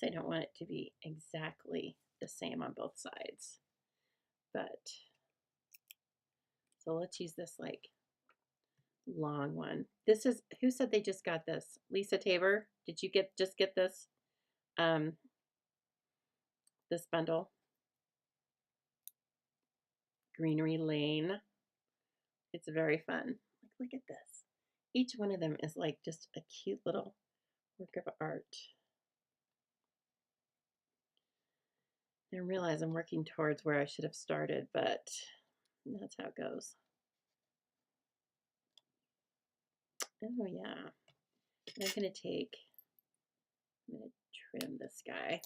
I don't want it to be exactly the same on both sides. But so let's use this like long one. This is, who said they just got this? Lisa Tabor, did you just get this? This bundle? Greenery Lane. It's very fun. Look at this. Each one of them is like just a cute little work of art. I realize I'm working towards where I should have started, but that's how it goes. Oh yeah. I'm going to trim this guy.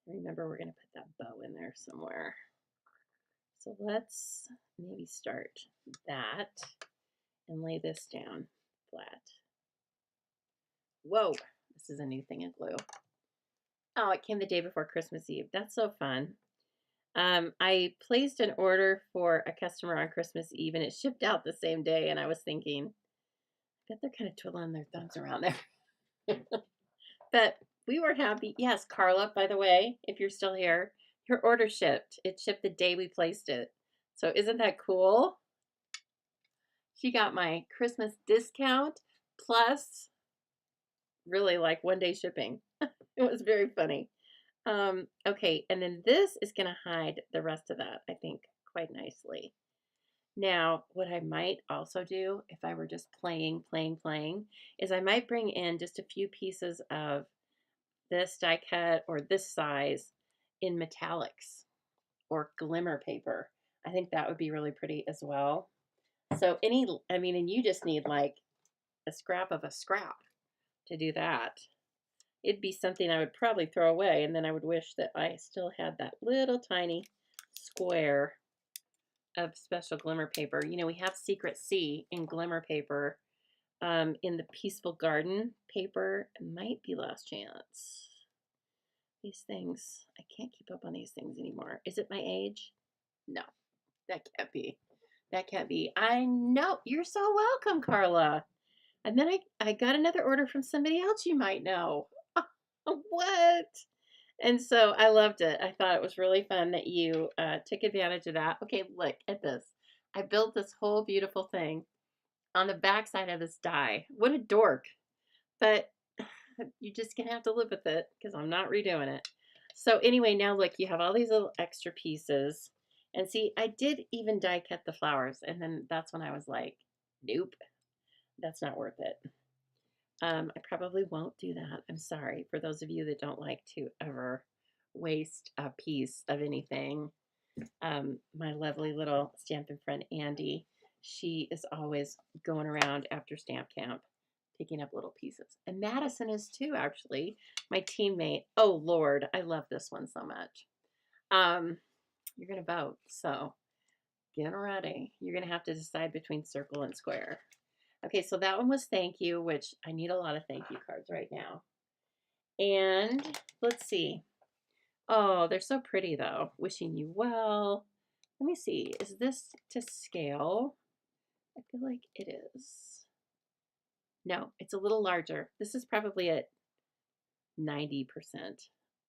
Remember, we're going to put that bow in there somewhere. So let's maybe start that and lay this down flat. Whoa, this is a new thing in glue. Oh, it came the day before Christmas Eve. That's so fun. I placed an order for a customer on Christmas Eve, and it shipped out the same day, and I was thinking, I bet they're kind of twiddling their thumbs around there. But we were happy. Yes, Carla, by the way, if you're still here, your order shipped. It shipped the day we placed it. So isn't that cool? She got my Christmas discount plus really like 1-day shipping. It was very funny. Okay, and then this is going to hide the rest of that, I think, quite nicely. Now, what I might also do, if I were just playing, is I might bring in just a few pieces of this die cut or this size in metallics or glimmer paper. I think that would be really pretty as well. So and you just need like a scrap of a scrap to do that. it'd be something I would probably throw away, and then I would wish that I still had that little tiny square of special glimmer paper. You know, we have Secret C in glimmer paper. In the Peaceful Garden paper, it might be Last Chance. These things, I can't keep up on these things anymore. Is it my age? No, that can't be. That can't be. I know. You're so welcome, Carla. And then I got another order from somebody else you might know. What? And so I loved it. I thought it was really fun that you took advantage of that. Okay, look at this. I built this whole beautiful thing on the backside of this die. What a dork. But you're just going to have to live with it because I'm not redoing it. So anyway, now look, you have all these little extra pieces. And see, I did even die cut the flowers. And then that's when I was like, nope, that's not worth it. I probably won't do that. I'm sorry for those of you that don't like to ever waste a piece of anything. My lovely little Stampin' friend Andy, she is always going around after Stamp Camp picking up little pieces. And Madison is too, actually, my teammate. Oh, Lord, I love this one so much. You're going to vote, so get ready. You're going to have to decide between circle and square. Okay, so that one was thank you, which I need a lot of thank you cards right now. And let's see. Oh, they're so pretty, though. Wishing you well. Let me see. Is this to scale? I feel like it is. No, it's a little larger. This is probably at 90%,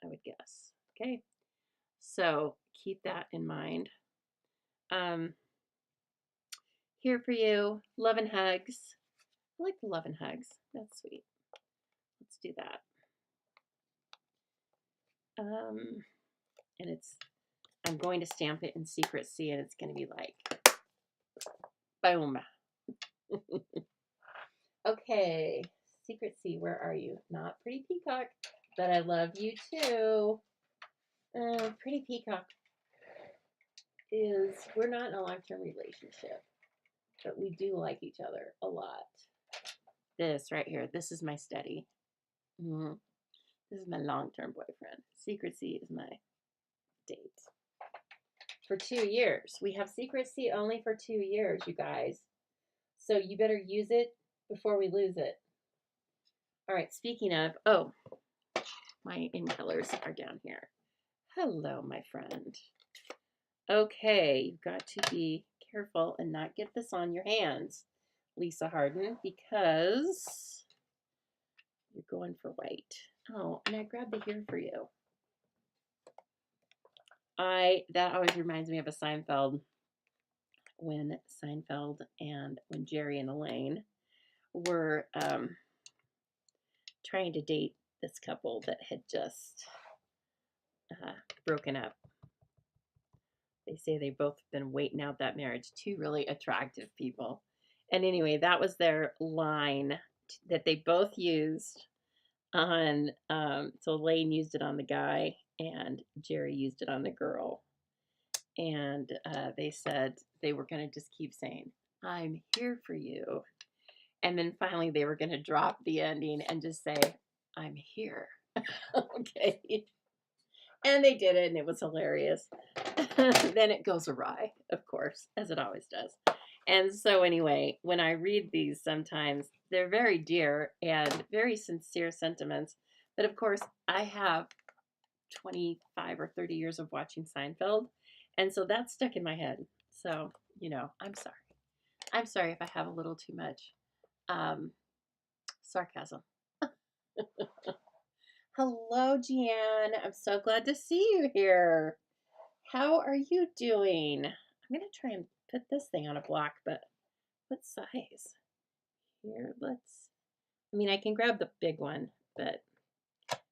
I would guess. Okay, so keep that in mind. Here for you, love and hugs. I like the love and hugs. That's sweet. Let's do that. And I'm going to stamp it in Secret C, and it's going to be like, boom. Okay, Secret C, where are you? Not Pretty Peacock, but I love you too. Pretty Peacock we're not in a long-term relationship, but we do like each other a lot. This right here, this is my steady. This is my long-term boyfriend. Secret C is my date. For 2 years. We have Secret C only for 2 years, you guys. So you better use it before we lose it. All right, speaking of, oh, my in colors are down here. Hello, my friend. Okay, you've got to be careful and not get this on your hands, Lisa Harden, because you're going for white. Oh, and I grabbed the here for you. That always reminds me of a Seinfeld, when Jerry and Elaine were trying to date this couple that had just broken up. They say they've both been waiting out that marriage. Two really attractive people. And anyway, that was their line that they both used on, so Elaine used it on the guy and Jerry used it on the girl. And they said they were going to just keep saying, I'm here for you. And then finally they were going to drop the ending and just say, I'm here. Okay. And they did it, and it was hilarious. Then it goes awry, of course, as it always does. And so anyway, when I read these sometimes, they're very dear and very sincere sentiments. But of course, I have 25 or 30 years of watching Seinfeld. And so that's stuck in my head. So, you know, I'm sorry. I'm sorry if I have a little too much sarcasm. Hello, Jeanne. I'm so glad to see you here. How are you doing? I'm going to try and put this thing on a block, but what size? Here, I can grab the big one, but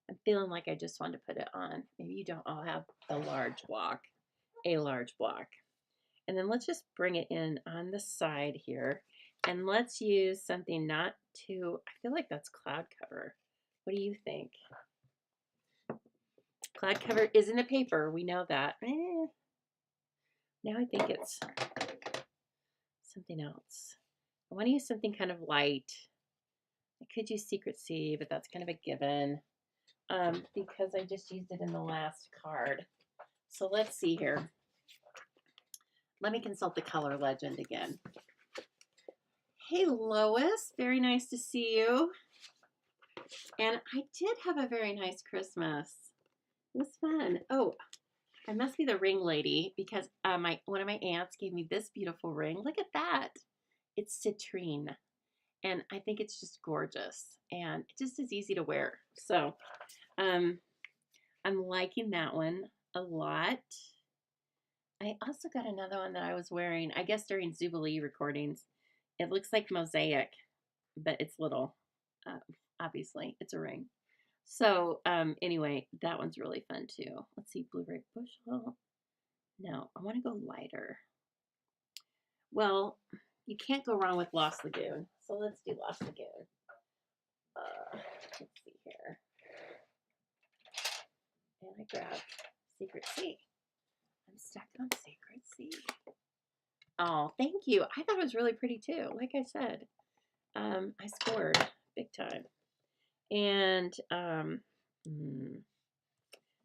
I'm feeling like I just want to put it on. Maybe you don't all have a large block. And then let's just bring it in on the side here. And let's use something not too, I feel like that's cloud cover. What do you think? Cloud cover is in the paper. We know that. Now I think it's something else. I want to use something kind of light. I could use Secret C, but that's kind of a given. because I just used it in the last card. So let's see here. Let me consult the color legend again. Hey, Lois. Very nice to see you. And I did have a very nice Christmas. It was fun. Oh, I must be the ring lady because one of my aunts gave me this beautiful ring. Look at that. It's citrine. And I think it's just gorgeous. And it just is easy to wear. So I'm liking that one a lot. I also got another one that I was wearing, I guess during Zoobilee recordings. It looks like mosaic, but it's little. Obviously, it's a ring. So anyway, that one's really fun too. Let's see, blueberry bushel. No, I want to go lighter. Well, you can't go wrong with Lost Lagoon. So let's do Lost Lagoon. Let's see here. And I grabbed Secret Sea. I'm stuck on Secret Sea. Oh, thank you. I thought it was really pretty too. Like I said, I scored big time. And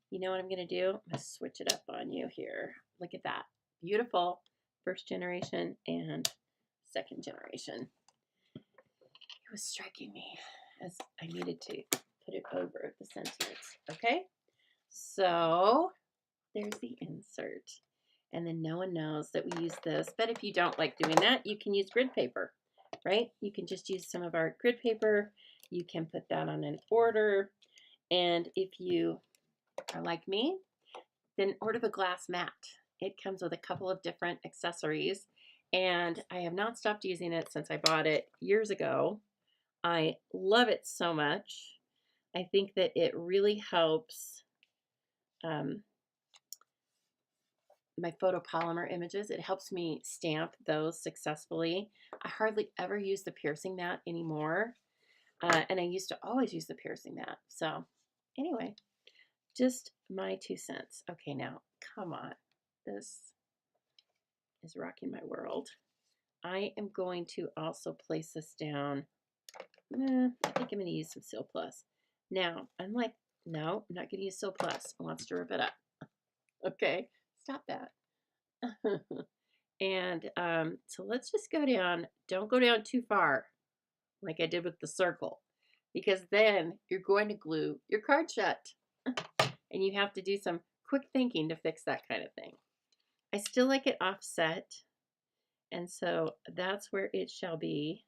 you know what I'm going to do? I'm going to switch it up on you here. Look at that. Beautiful first generation and second generation. It was striking me as I needed to put it over the sentiments. Okay? So there's the insert. And then no one knows that we use this. But if you don't like doing that, you can use grid paper, right? You can just use some of our grid paper. You can put that on an order. And if you are like me, then order the glass mat. It comes with a couple of different accessories. And I have not stopped using it since I bought it years ago. I love it so much. I think that it really helps my photopolymer images. It helps me stamp those successfully. I hardly ever use the piercing mat anymore. And I used to always use the piercing mat. So anyway, just my 2 cents. Okay, now, come on. This is rocking my world. I am going to also place this down. I think I'm going to use some Seal Plus. Now, I'm like, no, I'm not going to use Seal Plus. I want to rip it up. Okay, stop that. And so let's just go down. Don't go down too far like I did with the circle, because then you're going to glue your card shut. And you have to do some quick thinking to fix that kind of thing. I still like it offset. And so that's where it shall be.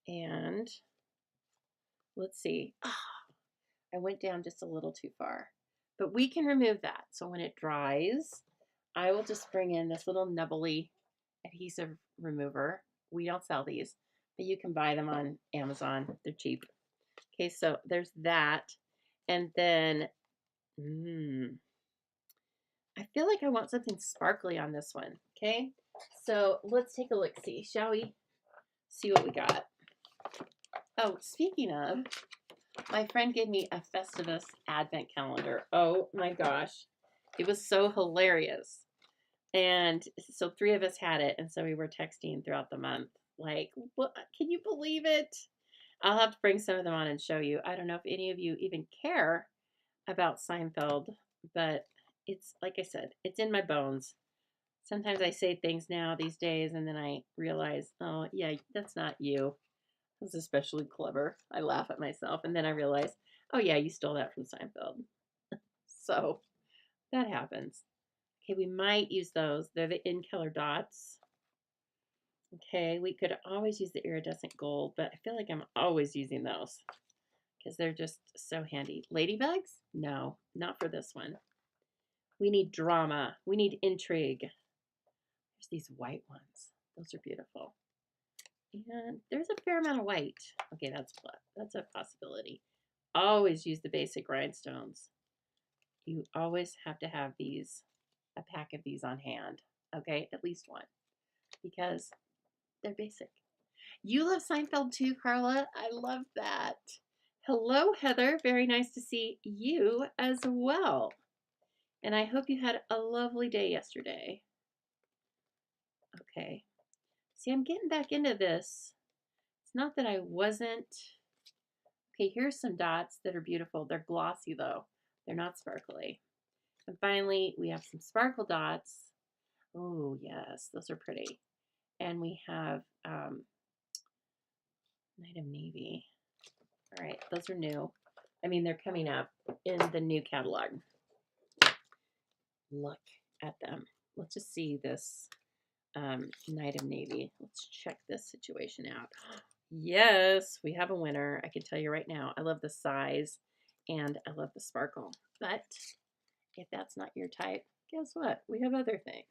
And let's see. I went down just a little too far. But we can remove that. So when it dries, I will just bring in this little nubbly adhesive remover. We don't sell these, but you can buy them on Amazon. They're cheap. Okay, so there's that. And then, I feel like I want something sparkly on this one. Okay, so let's take a look-see, shall we? See what we got. Oh, speaking of, my friend gave me a Festivus advent calendar. Oh my gosh, it was so hilarious. And so 3 of us had it, and so we were texting throughout the month. Like, what? Can you believe it? I'll have to bring some of them on and show you. I don't know if any of you even care about Seinfeld, but it's, like I said, it's in my bones. Sometimes I say things now these days, and then I realize, oh, yeah, that's not you. It was especially clever. I laugh at myself, and then I realize, oh, yeah, you stole that from Seinfeld. So that happens. Okay, we might use those. They're the in color dots. Okay, we could always use the iridescent gold, but I feel like I'm always using those because they're just so handy. Ladybugs? No, not for this one. We need drama. We need intrigue. There's these white ones. Those are beautiful. And there's a fair amount of white. Okay, that's a possibility. Always use the basic rhinestones. You always have to have these, a pack of these on hand. Okay, at least one, because they're basic. You love Seinfeld too, Carla. I love that. Hello, Heather. Very nice to see you as well. And I hope you had a lovely day yesterday. Okay. See, I'm getting back into this. It's not that I wasn't Okay, here's some dots that are beautiful. They're glossy though. They're not sparkly. And finally, we have some sparkle dots. Oh, yes, those are pretty. And we have Night of Navy. All right, those are new. I mean, they're coming up in the new catalog. Look at them. Let's just see this Night of Navy. Let's check this situation out. Yes, we have a winner. I can tell you right now. I love the size and I love the sparkle. But if that's not your type, guess what? We have other things.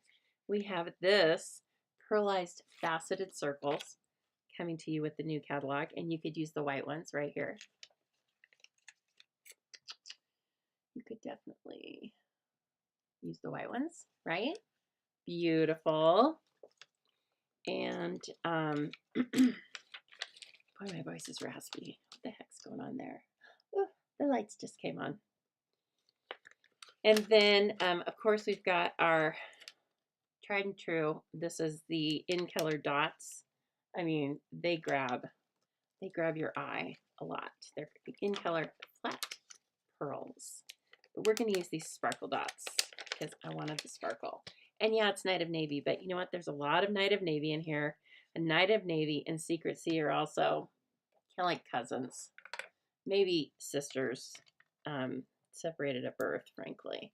We have this pearlized faceted circles coming to you with the new catalog, and you could use the white ones right here. You could definitely use the white ones, right? Beautiful. And boy, my voice is raspy. What the heck's going on there? Oh, the lights just came on. And then, of course, we've got our tried and true. This is the in color dots. I mean, they grab your eye a lot. They're in color flat pearls. But we're going to use these sparkle dots because I wanted the sparkle. And yeah, it's Night of Navy, but you know what? There's a lot of Night of Navy in here. And Night of Navy and Secret Sea are also kind of like cousins. Maybe sisters, separated at birth, frankly.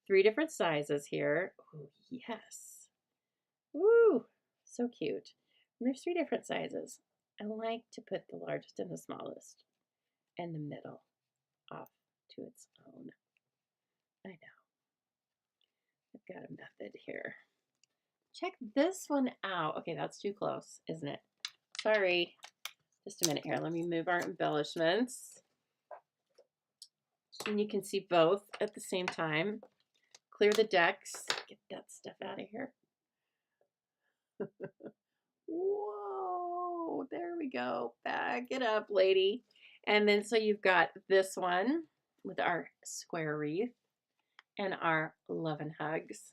3 different sizes here. Oh, yes. Woo, so cute. And there's 3 different sizes. I like to put the largest and the smallest and the middle off to its own. I know. I've got a method here. Check this one out. Okay, that's too close, isn't it? Sorry. Just a minute here. Let me move our embellishments. And you can see both at the same time. Clear the decks. Get that stuff out of here. Whoa, there we go. Back it up, lady. And then so you've got this one with our square wreath and our love and hugs.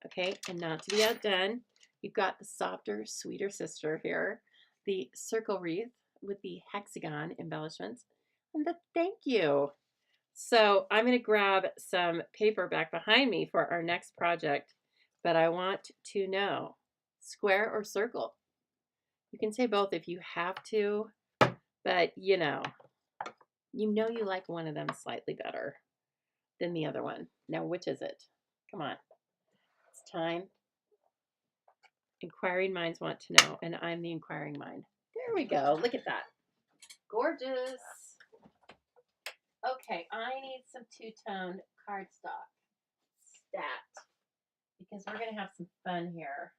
Okay, and not to be outdone, you've got the softer, sweeter sister here, the circle wreath with the hexagon embellishments, and the thank you. So I'm going to grab some paper back behind me for our next project, but I want to know, square or circle? You can say both if you have to, but you know you like one of them slightly better than the other one. Now, which is it? Come on. It's time. Inquiring minds want to know, and I'm the inquiring mind. There we go. Look at that. Gorgeous. Okay, I need some two-toned cardstock stat because we're going to have some fun here.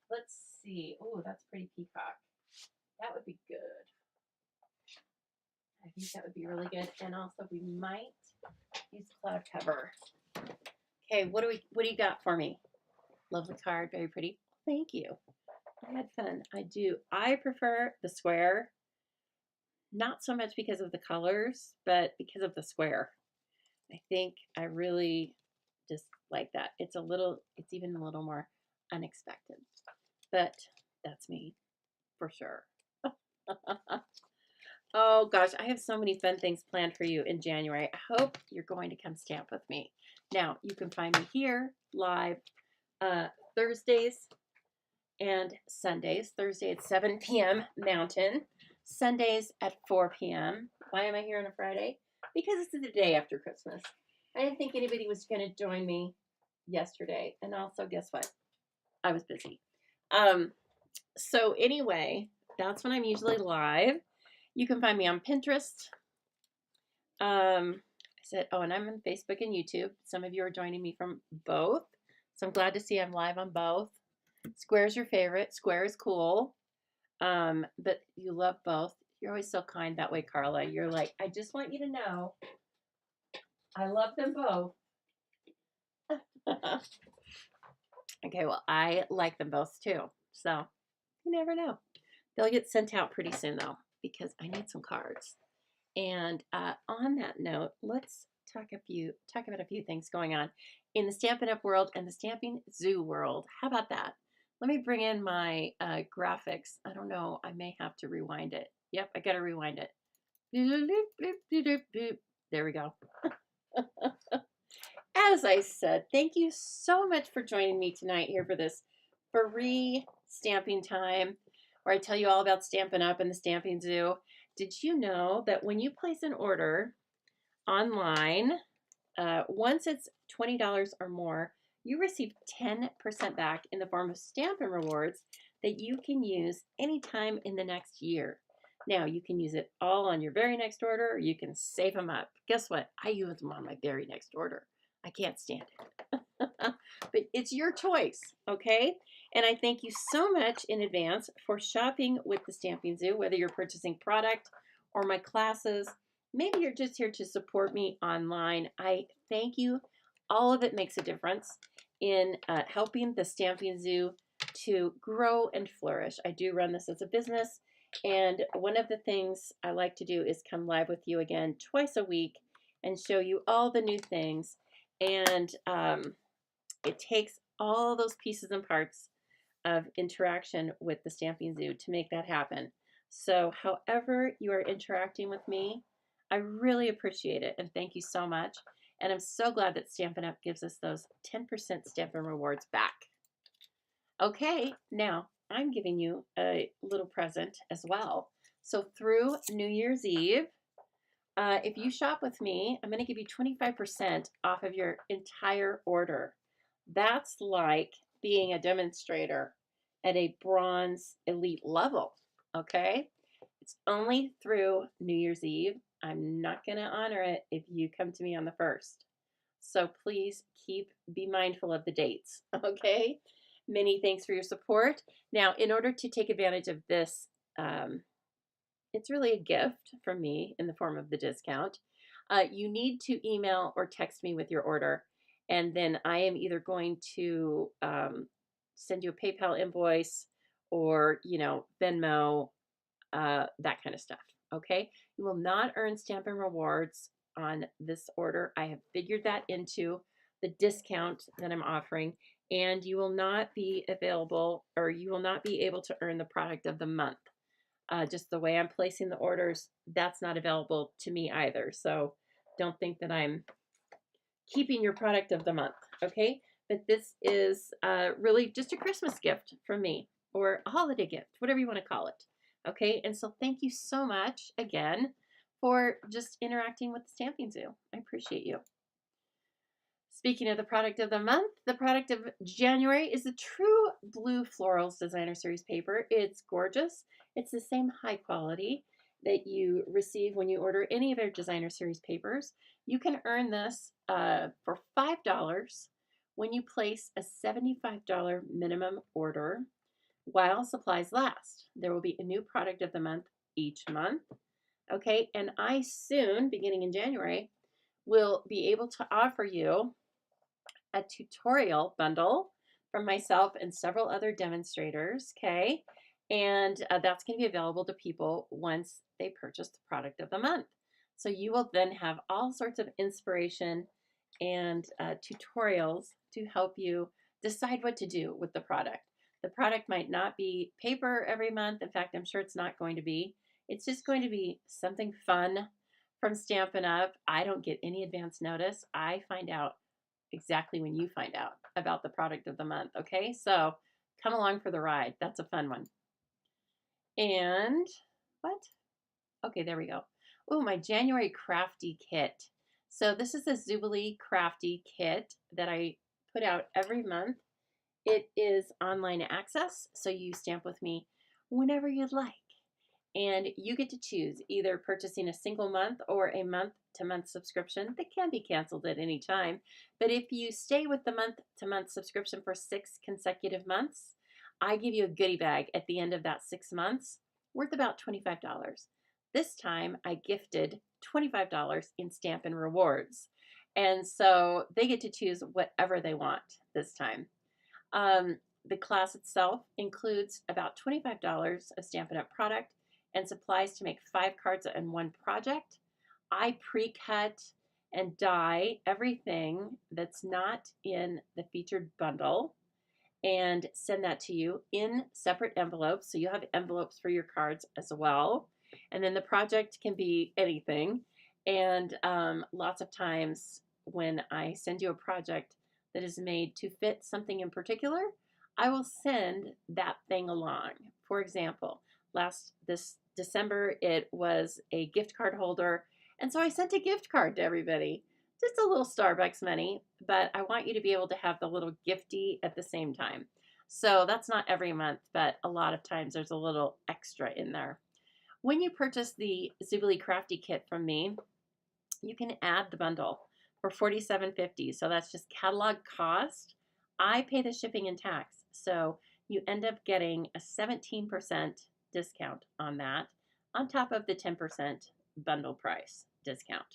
Let's see. Oh, that's pretty peacock. That would be good. I think that would be really good. And also we might use cloud cover. Okay, what do you got for me? Lovely card, very pretty. Thank you. I had fun. I do. I prefer the square. Not so much because of the colors, but because of the square. I think I really just like that. It's even a little more unexpected. But that's me, for sure. Oh gosh, I have so many fun things planned for you in January. I hope you're going to come stamp with me. Now, you can find me here live Thursdays and Sundays. Thursday at 7 p.m. Mountain. Sundays at 4 p.m. Why am I here on a Friday? Because it's the day after Christmas. I didn't think anybody was going to join me yesterday. And also, guess what? I was busy. So anyway, that's when I'm usually live. You can find me on Pinterest. And I'm on Facebook and YouTube. Some of you are joining me from both. So I'm glad to see I'm live on both. Square's your favorite. Square is cool. But you love both. You're always so kind that way, Carla. You're like, I just want you to know I love them both. Okay, well, I like them both too. So you never know. They'll get sent out pretty soon though, because I need some cards. And on that note, let's talk about a few things going on in the Stampin' Up! World and the Stamping Zoo world. How about that? Let me bring in my graphics. I don't know. I may have to rewind it. Yep, I got to rewind it. There we go. As I said, thank you so much for joining me tonight here for this free stamping time where I tell you all about Stampin' Up! And the Stamping Zoo. Did you know that when you place an order online, once it's $20 or more, you receive 10% back in the form of Stampin' Rewards that you can use anytime in the next year. Now, you can use it all on your very next order, or you can save them up. Guess what? I use them on my very next order. I can't stand it. But it's your choice, okay? And I thank you so much in advance for shopping with the Stamping Zoo, whether you're purchasing product or my classes. Maybe you're just here to support me online. I thank you. All of it makes a difference in helping the Stamping Zoo to grow and flourish. I do run this as a business, and one of the things I like to do is come live with you again twice a week and show you all the new things. And it takes all those pieces and parts of interaction with the Stamping Zoo to make that happen. So however you are interacting with me, I really appreciate it, and thank you so much. And I'm so glad that Stampin' Up! Gives us those 10% Stampin' Rewards back. Okay, now I'm giving you a little present as well. So through New Year's Eve, if you shop with me, I'm going to give you 25% off of your entire order. That's like being a demonstrator at a bronze elite level, okay? It's only through New Year's Eve. I'm not going to honor it if you come to me on the 1st. So please be mindful of the dates, okay? Many thanks for your support. Now, in order to take advantage of this, it's really a gift from me in the form of the discount. You need to email or text me with your order, and then I am either going to send you a PayPal invoice or, Venmo, that kind of stuff. Okay, you will not earn Stampin' Rewards on this order. I have figured that into the discount that I'm offering, and you will not be available, or you will not be able to earn the product of the month. Just the way I'm placing the orders, that's not available to me either. So don't think that I'm keeping your product of the month, okay? But this is really just a Christmas gift from me, or a holiday gift, whatever you want to call it. Okay, and so thank you so much again for just interacting with the Stamping Zoo. I appreciate you. Speaking of the product of the month, the product of January is the True Blue Florals Designer Series paper. It's gorgeous. It's the same high quality that you receive when you order any of our Designer Series papers. You can earn this for $5 when you place a $75 minimum order while supplies last. There will be a new product of the month each month. Okay, and I soon, beginning in January, will be able to offer you a tutorial bundle from myself and several other demonstrators, okay? And that's going to be available to people once they purchase the product of the month. So you will then have all sorts of inspiration and tutorials to help you decide what to do with the product. The product might not be paper every month. In fact, I'm sure it's not going to be. It's just going to be something fun from Stampin' Up! I don't get any advance notice. I find out exactly when you find out about the product of the month, okay? So come along for the ride. That's a fun one. And what? Okay, there we go. Oh, my January Crafty Kit. So this is a Zoobilee Crafty Kit that I put out every month. It is online access, so you stamp with me whenever you'd like. And you get to choose either purchasing a single month or a month-to-month subscription that can be canceled at any time. But if you stay with the month-to-month subscription for 6 consecutive months, I give you a goodie bag at the end of that 6 months worth about $25. This time I gifted $25 in Stampin' Rewards. And so they get to choose whatever they want this time. The class itself includes about $25 of Stampin' Up! Product and supplies to make 5 cards and 1 project. I pre-cut and die everything that's not in the featured bundle and send that to you in separate envelopes. So you have envelopes for your cards as well. And then the project can be anything. And lots of times when I send you a project that is made to fit something in particular, I will send that thing along. For example, this December, it was a gift card holder. And so I sent a gift card to everybody, just a little Starbucks money, but I want you to be able to have the little gifty at the same time. So that's not every month, but a lot of times there's a little extra in there. When you purchase the Zoobilee Crafty Kit from me, you can add the bundle for $47.50. So that's just catalog cost. I pay the shipping and tax. So you end up getting a 17% discount on that, on top of the 10% bundle price discount.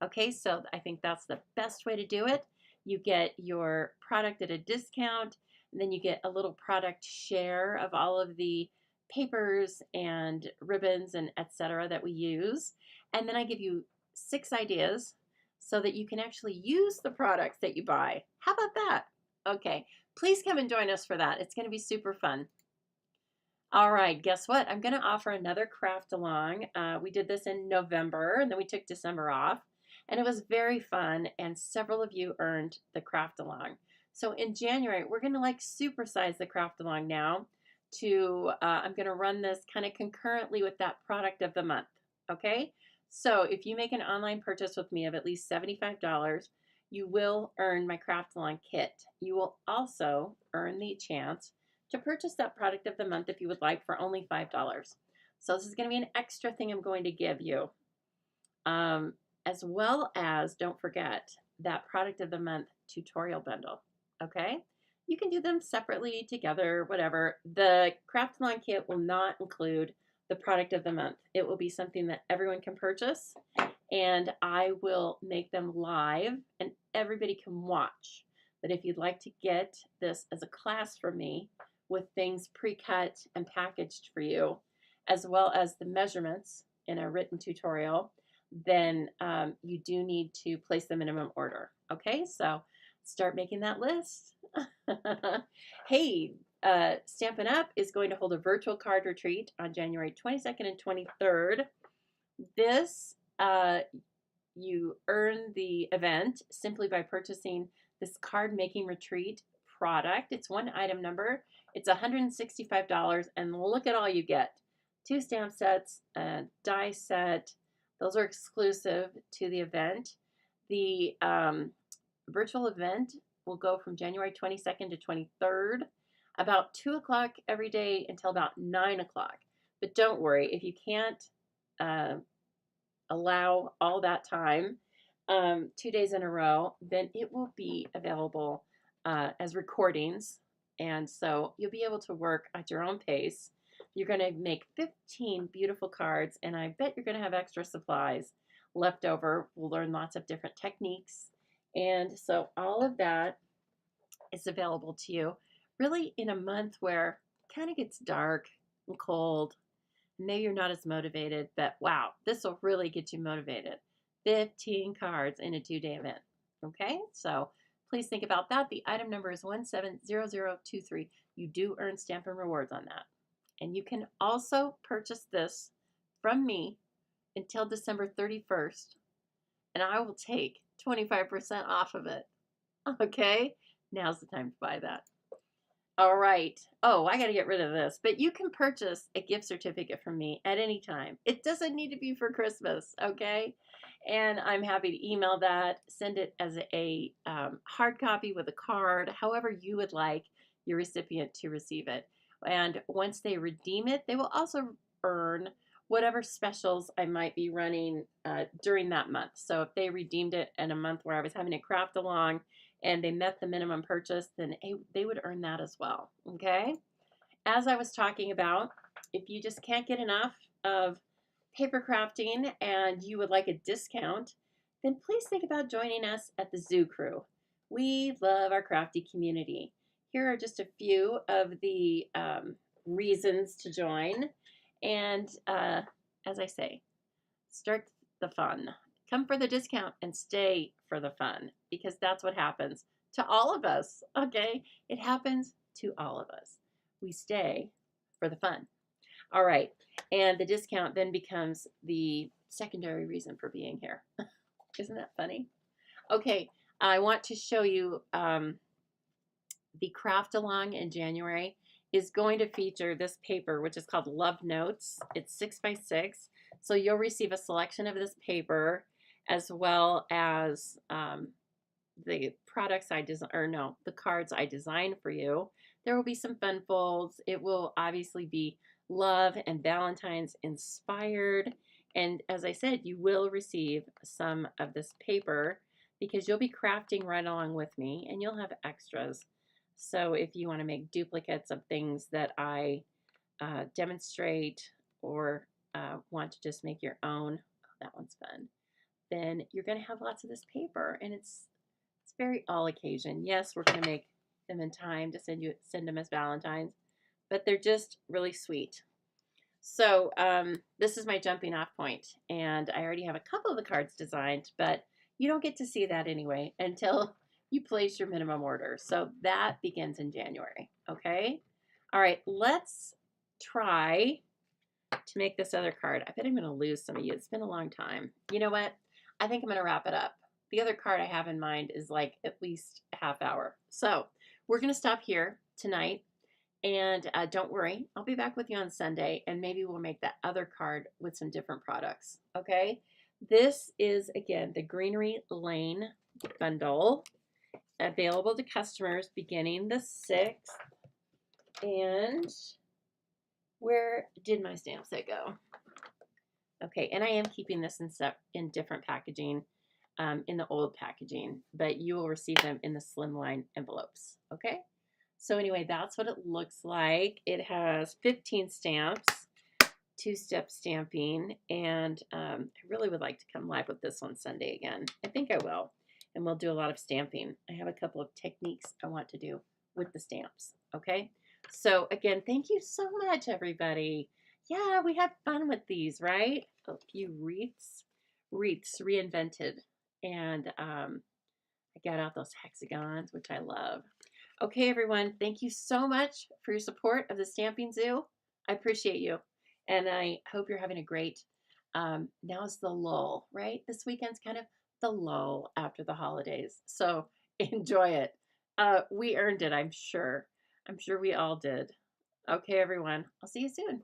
Okay, so I think that's the best way to do it. You get your product at a discount, and then you get a little product share of all of the papers and ribbons and etc. that we use. And then I give you 6 ideas so that you can actually use the products that you buy. How about that? Okay, please come and join us for that. It's going to be super fun. All right, guess what? I'm going to offer another craft along. We did this in November, and then we took December off, and it was very fun, and several of you earned the craft along. So in January, we're going to like supersize the craft along now to, I'm going to run this kind of concurrently with that product of the month, okay? So if you make an online purchase with me of at least $75, you will earn my craft along kit. You will also earn the chance to purchase that product of the month if you would like for only $5. So this is going to be an extra thing I'm going to give you. As well as, don't forget, that product of the month tutorial bundle, okay? You can do them separately, together, whatever. The craft along kit will not include the product of the month. It will be something that everyone can purchase, and I will make them live and everybody can watch. But if you'd like to get this as a class from me with things pre-cut and packaged for you, as well as the measurements in a written tutorial, then you do need to place the minimum order. Okay, so start making that list. Hey, Stampin' Up! Is going to hold a virtual card retreat on January 22nd and 23rd. This, you earn the event simply by purchasing this card making retreat product. It's one item number. It's $165, and look at all you get. 2 stamp sets, a die set. Those are exclusive to the event. The virtual event will go from January 22nd to 23rd, about 2 o'clock every day until about 9 o'clock. But don't worry, if you can't allow all that time, 2 days in a row, then it will be available as recordings. And so you'll be able to work at your own pace. You're going to make 15 beautiful cards, and I bet you're going to have extra supplies left over. We'll learn lots of different techniques. And so all of that is available to you really in a month where it kind of gets dark and cold. Maybe you're not as motivated, but wow, this will really get you motivated. 15 cards in a 2-day event. Okay, so please think about that. The item number is 170023. You do earn Stampin' Rewards on that. And you can also purchase this from me until December 31st, and I will take 25% off of it. Okay, now's the time to buy that. All right. Oh, I got to get rid of this. But you can purchase a gift certificate from me at any time. It doesn't need to be for Christmas, okay? And I'm happy to email that, send it as a hard copy with a card, however you would like your recipient to receive it. And once they redeem it, they will also earn whatever specials I might be running during that month. So if they redeemed it in a month where I was having a craft along and they met the minimum purchase, then they would earn that as well, okay? As I was talking about, if you just can't get enough of paper crafting and you would like a discount, then please think about joining us at the Zoo Crew. We love our crafty community. Here are just a few of the reasons to join. And as I say, start the fun. Come for the discount and stay for the fun, because that's what happens to all of us, okay? It happens to all of us. We stay for the fun. All right. And the discount then becomes the secondary reason for being here. Isn't that funny? Okay. I want to show you the craft along in January is going to feature this paper, which is called Love Notes. It's 6x6. So you'll receive a selection of this paper as well as the products I design, or no, the cards I designed for you. There will be some fun folds. It will obviously be love and Valentine's inspired. And as I said, you will receive some of this paper because you'll be crafting right along with me and you'll have extras. So if you want to make duplicates of things that I demonstrate or want to just make your own, oh, that one's fun, then you're going to have lots of this paper, and it's very all occasion. Yes, we're going to make them in time to send them as Valentines, but they're just really sweet. So this is my jumping off point, and I already have a couple of the cards designed, but you don't get to see that anyway until you place your minimum order. So that begins in January, okay? All right, let's try to make this other card. I bet I'm going to lose some of you. It's been a long time. You know what? I think I'm going to wrap it up. The other card I have in mind is like at least a half hour. So we're going to stop here tonight. And don't worry, I'll be back with you on Sunday, and maybe we'll make that other card with some different products, okay? This is, again, the Greenery Lane bundle, available to customers beginning the 6th. And where did my stamp set go? Okay, and I am keeping this in different packaging, in the old packaging, but you will receive them in the slimline envelopes, okay? So anyway, that's what it looks like. It has 15 stamps, 2-step stamping, and I really would like to come live with this on Sunday again. I think I will, and we'll do a lot of stamping. I have a couple of techniques I want to do with the stamps, okay? So again, thank you so much, everybody. Yeah, we had fun with these, right? A few wreaths reinvented, and I got out those hexagons, which I love. Okay, everyone, thank you so much for your support of the Stamping Zoo. I appreciate you, and I hope you're having a great, now's the lull, right? This weekend's kind of the lull after the holidays, so enjoy it. We earned it, I'm sure. I'm sure we all did. Okay, everyone, I'll see you soon.